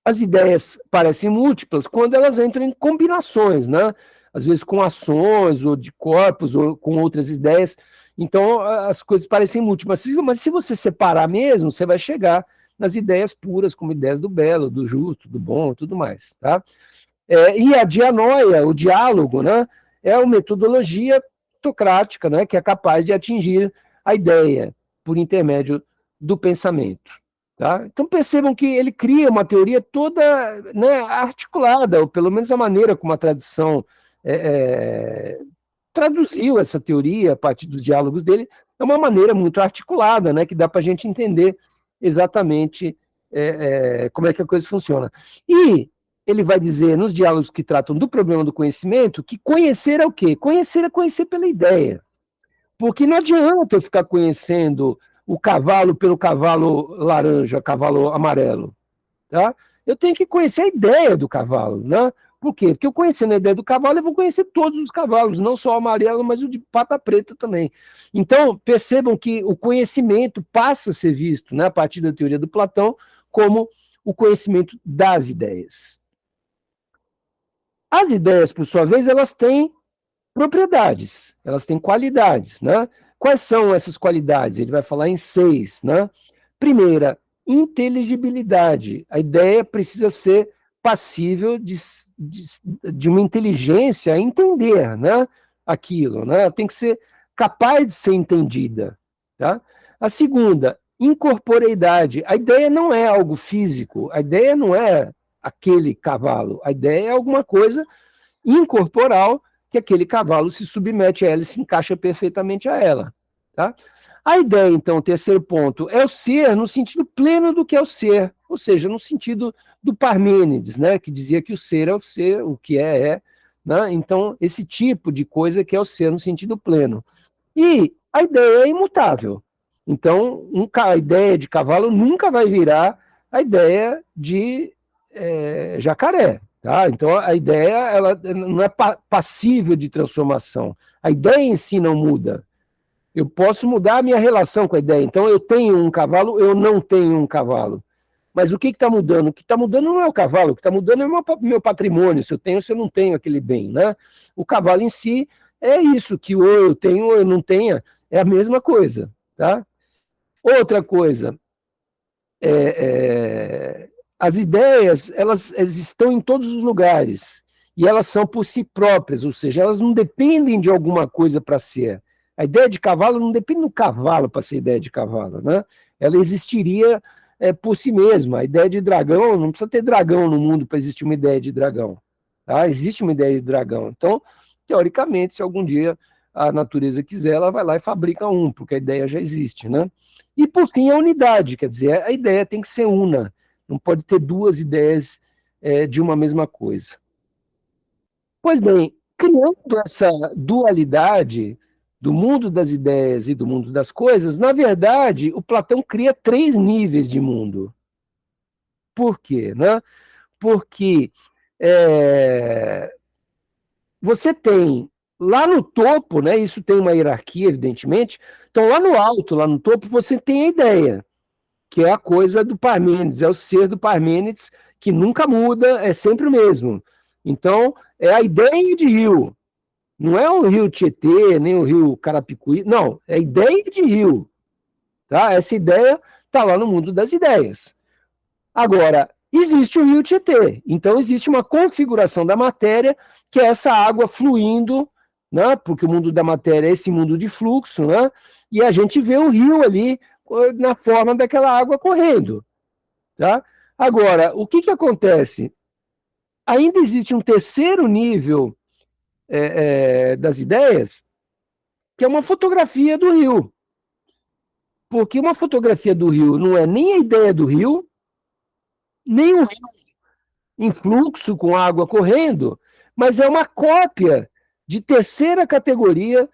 As ideias parecem múltiplas quando elas entram em combinações, né? Às vezes com ações, ou de corpos, ou com outras ideias. Então, as coisas parecem múltiplas. Mas se você separar mesmo, você vai chegar nas ideias puras, como ideias do belo, do justo, do bom e tudo mais. Tá? E a dianoia, o diálogo, né, é uma metodologia socrática, né, que é capaz de atingir a ideia por intermédio do pensamento. Tá? Então percebam que ele cria uma teoria toda, né, articulada, ou pelo menos a maneira como a tradição traduziu essa teoria a partir dos diálogos dele, é uma maneira muito articulada, né, que dá para a gente entender exatamente como é que a coisa funciona. E ele vai dizer, nos diálogos que tratam do problema do conhecimento, que conhecer é o quê? Conhecer é conhecer pela ideia. Porque não adianta eu ficar conhecendo o cavalo pelo cavalo laranja, cavalo amarelo. Tá? Eu tenho que conhecer a ideia do cavalo. Né? Por quê? Porque eu conhecendo a ideia do cavalo, eu vou conhecer todos os cavalos, não só o amarelo, mas o de pata preta também. Então, percebam que o conhecimento passa a ser visto, né, a partir da teoria do Platão, como o conhecimento das ideias. As ideias, por sua vez, elas têm propriedades, elas têm qualidades, né? Quais são essas qualidades? Ele vai falar em 6, né? Primeira, inteligibilidade. A ideia precisa ser passível de uma inteligência a entender, né, aquilo, né? Ela tem que ser capaz de ser entendida, tá? A segunda, incorporeidade. A ideia não é algo físico, a ideia não é aquele cavalo, a ideia é alguma coisa incorporal que aquele cavalo se submete a ela e se encaixa perfeitamente a ela. Tá? A ideia, então, o terceiro ponto, é o ser no sentido pleno do que é o ser, ou seja, no sentido do Parmênides, né, que dizia que o ser é o ser, o que é. Né? Então, esse tipo de coisa que é o ser no sentido pleno. E a ideia é imutável. Então, a ideia de cavalo nunca vai virar a ideia de jacaré. Tá? Então, a ideia ela não é passível de transformação. A ideia em si não muda. Eu posso mudar a minha relação com a ideia. Então, eu tenho um cavalo, eu não tenho um cavalo. Mas o que está mudando? O que está mudando não é o cavalo, o que está mudando é o meu patrimônio, se eu tenho ou se eu não tenho aquele bem. Né? O cavalo em si é isso, que ou eu tenho ou eu não tenha, é a mesma coisa. Tá? Outra coisa, as ideias, elas estão em todos os lugares, e elas são por si próprias, ou seja, elas não dependem de alguma coisa para ser. A ideia de cavalo não depende do cavalo para ser ideia de cavalo, né? Ela existiria por si mesma. A ideia de dragão, não precisa ter dragão no mundo para existir uma ideia de dragão. Tá? Existe uma ideia de dragão. Então, teoricamente, se algum dia a natureza quiser, ela vai lá e fabrica um, porque a ideia já existe, né? E, por fim, a unidade, quer dizer, a ideia tem que ser una, não pode ter duas ideias de uma mesma coisa. Pois bem, criando essa dualidade do mundo das ideias e do mundo das coisas, na verdade, o Platão cria 3 níveis de mundo. Por quê? Né? Porque você tem lá no topo, né, isso tem uma hierarquia, evidentemente, então lá no alto, lá no topo, você tem a ideia, que é a coisa do Parmênides, é o ser do Parmênides, que nunca muda, é sempre o mesmo. Então, é a ideia de rio. Não é o rio Tietê, nem o rio Carapicuí, não, é a ideia de rio. Tá? Essa ideia está lá no mundo das ideias. Agora, existe o rio Tietê, então existe uma configuração da matéria, que é essa água fluindo, né? Porque o mundo da matéria é esse mundo de fluxo, né? E a gente vê o rio ali na forma daquela água correndo. Tá? Agora, o que acontece? Ainda existe um terceiro nível das ideias, que é uma fotografia do rio. Porque uma fotografia do rio não é nem a ideia do rio, nem o rio em fluxo com água correndo, mas é uma cópia de terceira categoria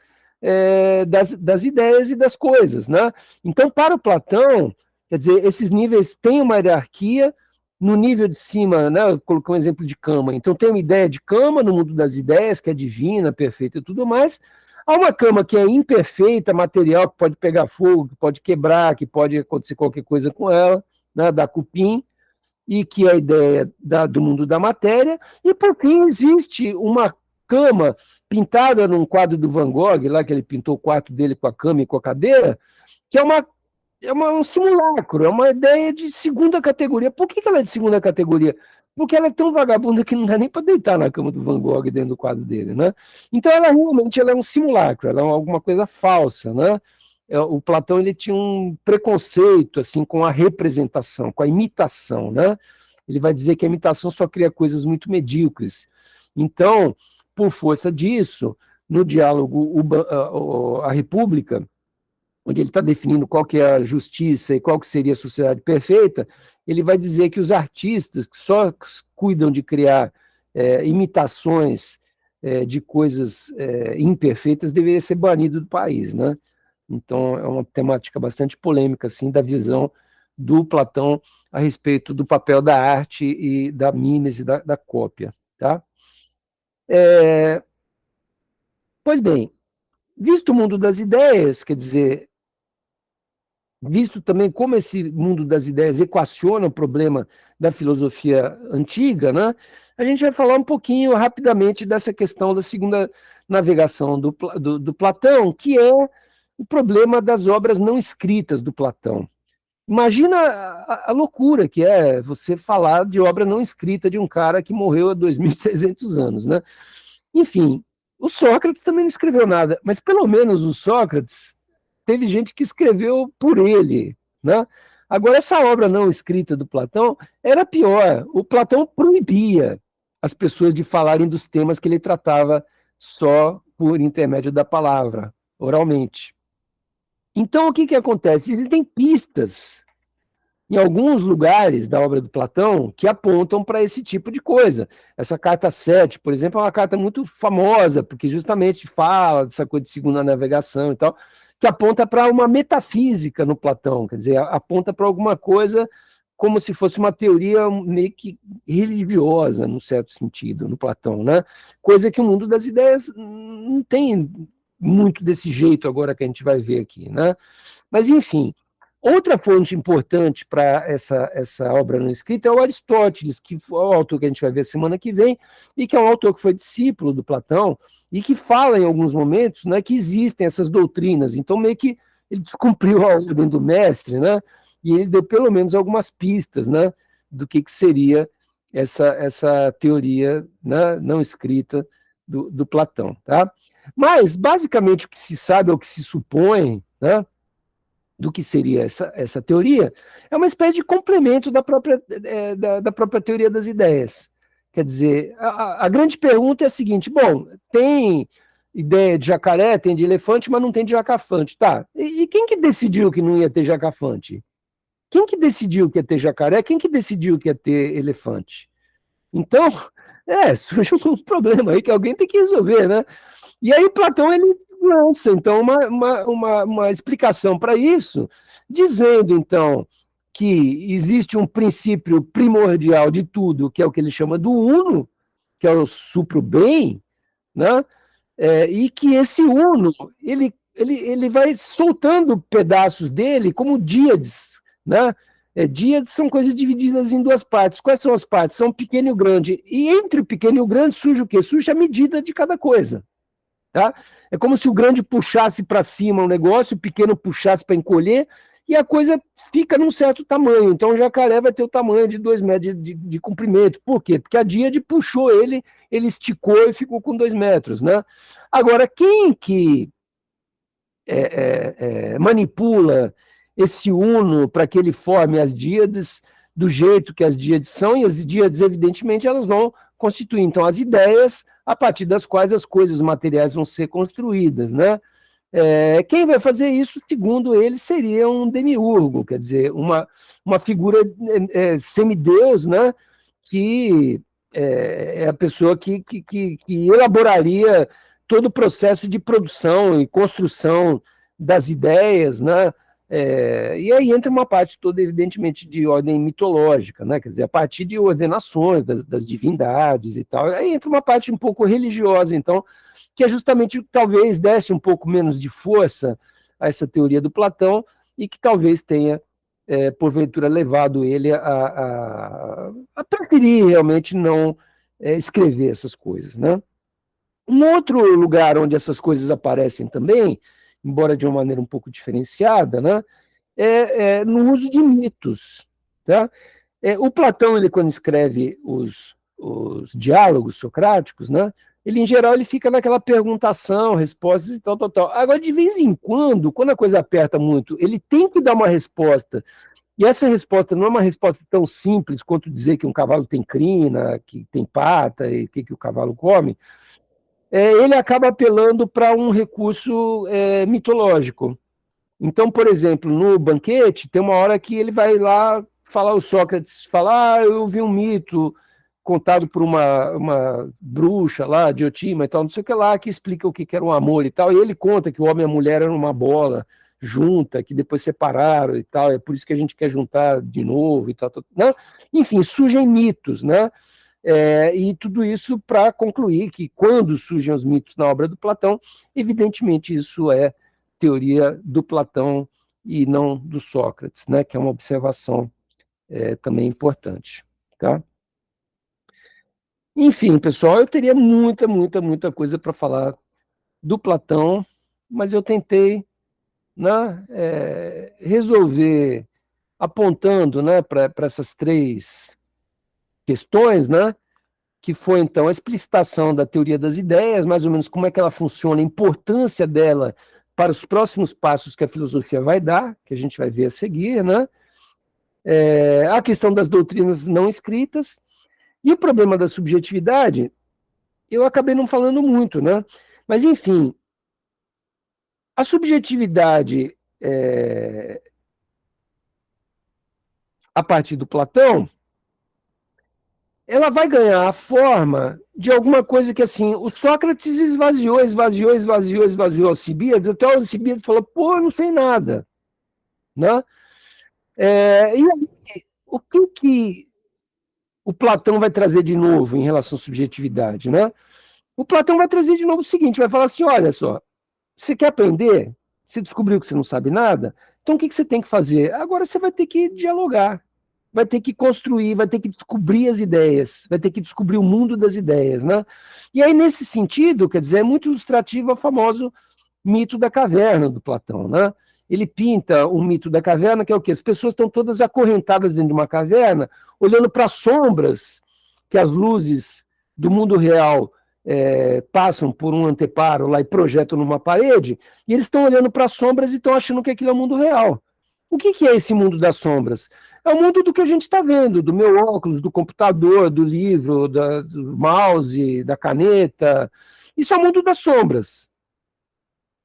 das ideias e das coisas. Né? Então, para o Platão, quer dizer, esses níveis têm uma hierarquia. No nível de cima, né, eu coloquei um exemplo de cama, então tem uma ideia de cama no mundo das ideias, que é divina, perfeita e tudo mais. Há uma cama que é imperfeita, material, que pode pegar fogo, que pode quebrar, que pode acontecer qualquer coisa com ela, né, da cupim, e que é a ideia do mundo da matéria. E, por fim, existe uma cama pintada num quadro do Van Gogh, lá que ele pintou o quarto dele com a cama e com a cadeira, que é um simulacro, é uma ideia de segunda categoria. Por que ela é de segunda categoria? Porque ela é tão vagabunda que não dá nem para deitar na cama do Van Gogh dentro do quadro dele, né? Então ela realmente é um simulacro, ela é alguma coisa falsa, né? O Platão ele tinha um preconceito assim com a representação, com a imitação, né? Ele vai dizer que a imitação só cria coisas muito medíocres. Então, por força disso, no diálogo a República, onde ele está definindo qual que é a justiça e qual que seria a sociedade perfeita, ele vai dizer que os artistas que só cuidam de criar imitações de coisas imperfeitas deveriam ser banidos do país, né? Então, é uma temática bastante polêmica, assim, da visão do Platão a respeito do papel da arte e da mímese, da cópia, tá? Pois bem, visto o mundo das ideias, quer dizer, visto também como esse mundo das ideias equaciona o problema da filosofia antiga, né? A gente vai falar um pouquinho rapidamente dessa questão da segunda navegação do Platão, que é o problema das obras não escritas do Platão. Imagina a loucura que é você falar de obra não escrita de um cara que morreu há 2.300 anos, né? Enfim, o Sócrates também não escreveu nada, mas pelo menos o Sócrates teve gente que escreveu por ele, né? Agora, essa obra não escrita do Platão era pior. O Platão proibia as pessoas de falarem dos temas que ele tratava só por intermédio da palavra, oralmente. Então, o que acontece? Existem pistas em alguns lugares da obra do Platão que apontam para esse tipo de coisa. Essa carta 7, por exemplo, é uma carta muito famosa, porque justamente fala dessa coisa de segunda navegação e tal, que aponta para uma metafísica no Platão, quer dizer, aponta para alguma coisa como se fosse uma teoria meio que religiosa, num certo sentido, no Platão, né? Coisa que o mundo das ideias não tem muito desse jeito agora que a gente vai ver aqui, né? Mas, enfim, outra fonte importante para essa obra não escrita é o Aristóteles, que é o autor que a gente vai ver semana que vem, e que é um autor que foi discípulo do Platão, e que fala em alguns momentos, né, que existem essas doutrinas. Então, meio que ele descumpriu a ordem do mestre, né, e ele deu pelo menos algumas pistas, né, do que seria essa teoria, né, não escrita do Platão. Tá? Mas, basicamente, o que se sabe, ou o que se supõe, né, do que seria essa teoria, é uma espécie de complemento da própria teoria das ideias. Quer dizer, a grande pergunta é a seguinte: bom, tem ideia de jacaré, tem de elefante, mas não tem de jacafante. Tá, e quem que decidiu que não ia ter jacafante? Quem que decidiu que ia ter jacaré? Quem que decidiu que ia ter elefante? Então, surge um problema aí que alguém tem que resolver, né? E aí Platão, ele lança, então, uma explicação para isso, dizendo, então, que existe um princípio primordial de tudo, que é o que ele chama do uno, que é o supra-bem, né? E que esse uno, ele vai soltando pedaços dele como díades, né? Díades são coisas divididas em duas partes. Quais são as partes? São o pequeno e o grande. E entre o pequeno e o grande surge o quê? Surge a medida de cada coisa. Tá? É como se o grande puxasse para cima um negócio, o pequeno puxasse para encolher, e a coisa fica num certo tamanho. Então o jacaré vai ter o tamanho de 2 metros de comprimento. Por quê? Porque a díade puxou ele, ele esticou e ficou com 2 metros. Né? Agora, quem que manipula esse uno para que ele forme as díades do jeito que as díades são, e as díades, evidentemente, elas vão constituir, então, as ideias a partir das quais as coisas materiais vão ser construídas, né? Quem vai fazer isso, segundo ele, seria um demiurgo, quer dizer, uma figura semideus, né? Que é a pessoa que elaboraria todo o processo de produção e construção das ideias, né? E aí entra uma parte toda, evidentemente, de ordem mitológica, né? Quer dizer, a partir de ordenações das divindades e tal. Aí entra uma parte um pouco religiosa, então, que é justamente talvez desse um pouco menos de força a essa teoria do Platão e que talvez tenha, porventura, levado ele a preferir realmente não escrever essas coisas, né? Um outro lugar onde essas coisas aparecem também, embora de uma maneira um pouco diferenciada, né, no uso de mitos. Tá? O Platão, ele, quando escreve os diálogos socráticos, né, ele, em geral, ele fica naquela perguntação, respostas e tal, tal, tal. Agora, de vez em quando a coisa aperta muito, ele tem que dar uma resposta, e essa resposta não é uma resposta tão simples quanto dizer que um cavalo tem crina, que tem pata e que o cavalo come. Ele acaba apelando para um recurso mitológico. Então, por exemplo, no banquete, tem uma hora que ele vai lá falar, o Sócrates fala, eu vi um mito contado por uma bruxa lá, Diotima e tal, não sei o que lá, que explica o que era um amor e tal, e ele conta que o homem e a mulher eram uma bola junta, que depois separaram e tal, é por isso que a gente quer juntar de novo e tal, né? Enfim, surgem mitos, né? E tudo isso para concluir que, quando surgem os mitos na obra do Platão, evidentemente isso é teoria do Platão e não do Sócrates, né, que é uma observação também importante. Tá? Enfim, pessoal, eu teria muita coisa para falar do Platão, mas eu tentei, né, resolver apontando, né, para essas 3 questões, né, que foi, então, a explicitação da teoria das ideias, mais ou menos como é que ela funciona, a importância dela para os próximos passos que a filosofia vai dar, que a gente vai ver a seguir, né? A questão das doutrinas não escritas, e o problema da subjetividade, eu acabei não falando muito, né? Mas, enfim, a subjetividade a partir do Platão, ela vai ganhar a forma de alguma coisa que, assim, o Sócrates esvaziou Alcibíades, até o Alcibíades falou, pô, eu não sei nada. Né? E aí, o que o Platão vai trazer de novo em relação à subjetividade? Né? O Platão vai trazer de novo o seguinte, vai falar assim, olha só, você quer aprender? Você descobriu que você não sabe nada? Então o que você tem que fazer? Agora você vai ter que dialogar, vai ter que construir, vai ter que descobrir as ideias, vai ter que descobrir o mundo das ideias, né? E aí, nesse sentido, quer dizer, é muito ilustrativo o famoso mito da caverna do Platão, né? Ele pinta o mito da caverna, que é o quê? As pessoas estão todas acorrentadas dentro de uma caverna, olhando para as sombras que as luzes do mundo real passam por um anteparo lá e projetam numa parede, e eles estão olhando para as sombras e estão achando que aquilo é o mundo real. O que é esse mundo das sombras? É o mundo do que a gente está vendo, do meu óculos, do computador, do livro, do mouse, da caneta. Isso é o mundo das sombras.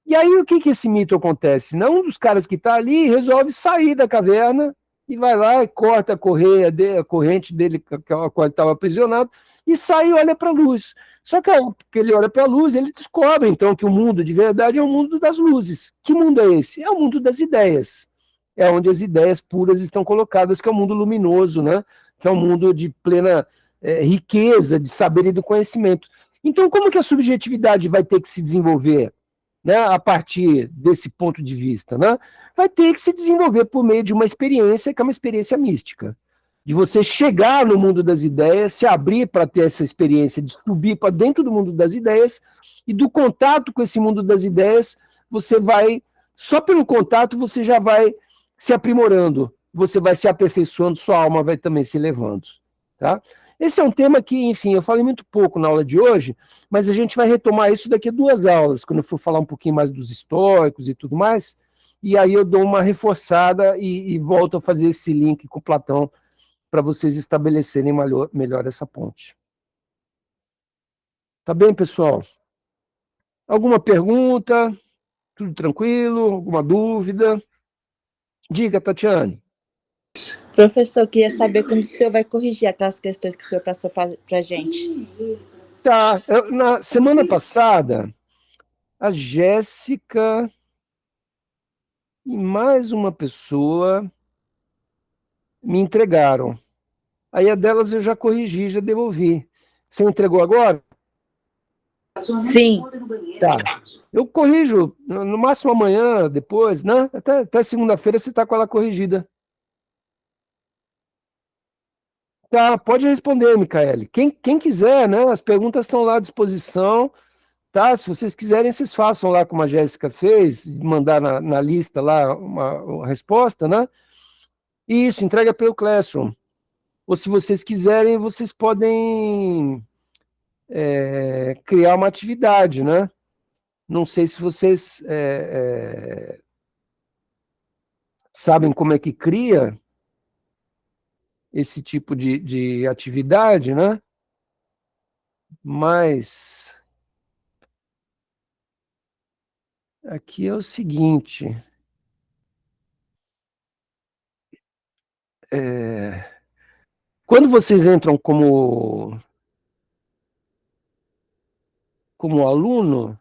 E aí o que que esse mito acontece? Um dos caras que está ali resolve sair da caverna e vai lá e corta a corrente dele, a qual ele estava aprisionado, e sai e olha para a luz. Só que que ele olha para a luz, ele descobre então que o mundo de verdade é o mundo das luzes. Que mundo é esse? É o mundo das ideias. É onde as ideias puras estão colocadas, que é o mundo luminoso, né? Que é o mundo de plena riqueza de saber e do conhecimento. Então, como que a subjetividade vai ter que se desenvolver, né, a partir desse ponto de vista? Né? Vai ter que se desenvolver por meio de uma experiência que é uma experiência mística. De você chegar no mundo das ideias, se abrir para ter essa experiência de subir para dentro do mundo das ideias, e do contato com esse mundo das ideias, você vai, só pelo contato, você já vai se aprimorando, você vai se aperfeiçoando, sua alma vai também se elevando. Tá? Esse é um tema que, enfim, eu falei muito pouco na aula de hoje, mas a gente vai retomar isso daqui a 2 aulas, quando eu for falar um pouquinho mais dos estoicos e tudo mais, e aí eu dou uma reforçada e volto a fazer esse link com Platão para vocês estabelecerem melhor essa ponte. Tá bem, pessoal? Alguma pergunta? Tudo tranquilo? Alguma dúvida? Diga, Tatiane. Professor, queria saber quando o senhor vai corrigir aquelas questões que o senhor passou para a gente. Tá, na semana passada, a Jéssica e mais uma pessoa me entregaram. Aí a delas eu já corrigi, já devolvi. Você entregou agora? Sim. Tá. Eu corrijo, no máximo amanhã, depois, né? Até segunda-feira você está com ela corrigida. Tá, pode responder, Micaele. Quem quiser, né? As perguntas estão lá à disposição, tá? Se vocês quiserem, vocês façam lá como a Jéssica fez, mandar na lista lá uma resposta, né? Isso, entrega pelo Classroom. Ou se vocês quiserem, vocês podem criar uma atividade, né? Não sei se vocês sabem como é que cria esse tipo de atividade, né? Mas aqui é o seguinte. Quando vocês entram como aluno,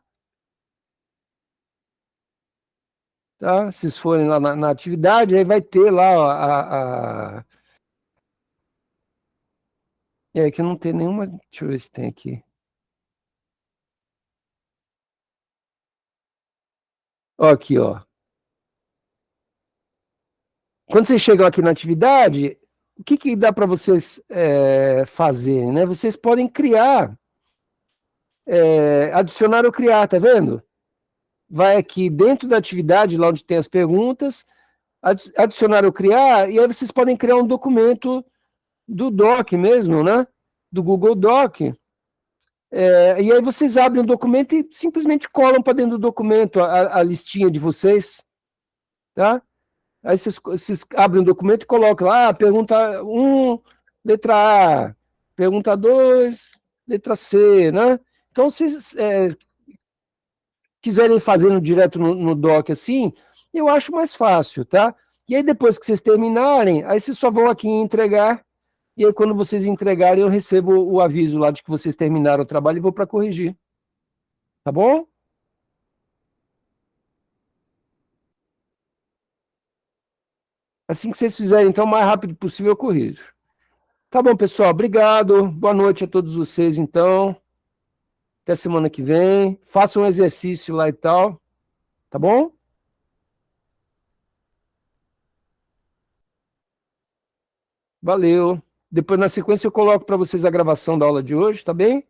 tá? Se vocês forem lá na atividade, aí vai ter lá que não tem nenhuma. Deixa eu ver se tem aqui. Ó, aqui, ó. Quando vocês chegam aqui na atividade, o que dá para vocês fazerem, né? Vocês podem criar, adicionar ou criar, tá vendo? Vai aqui dentro da atividade, lá onde tem as perguntas, adicionar ou criar, e aí vocês podem criar um documento do Doc mesmo, né? Do Google Doc. E aí vocês abrem o documento e simplesmente colam para dentro do documento a listinha de vocês, tá? Aí vocês abrem o documento e colocam lá, pergunta 1, letra A, pergunta 2, letra C, né? Então, se vocês quiserem fazendo direto no Doc assim, eu acho mais fácil, tá? E aí depois que vocês terminarem, aí vocês só vão aqui entregar, e aí quando vocês entregarem eu recebo o aviso lá de que vocês terminaram o trabalho e vou para corrigir. Tá bom? Assim que vocês fizerem, então, o mais rápido possível eu corrijo. Tá bom, pessoal, obrigado. Boa noite a todos vocês, então. Até semana que vem. Façam um exercício lá e tal. Tá bom? Valeu. Depois, na sequência, eu coloco para vocês a gravação da aula de hoje, tá bem?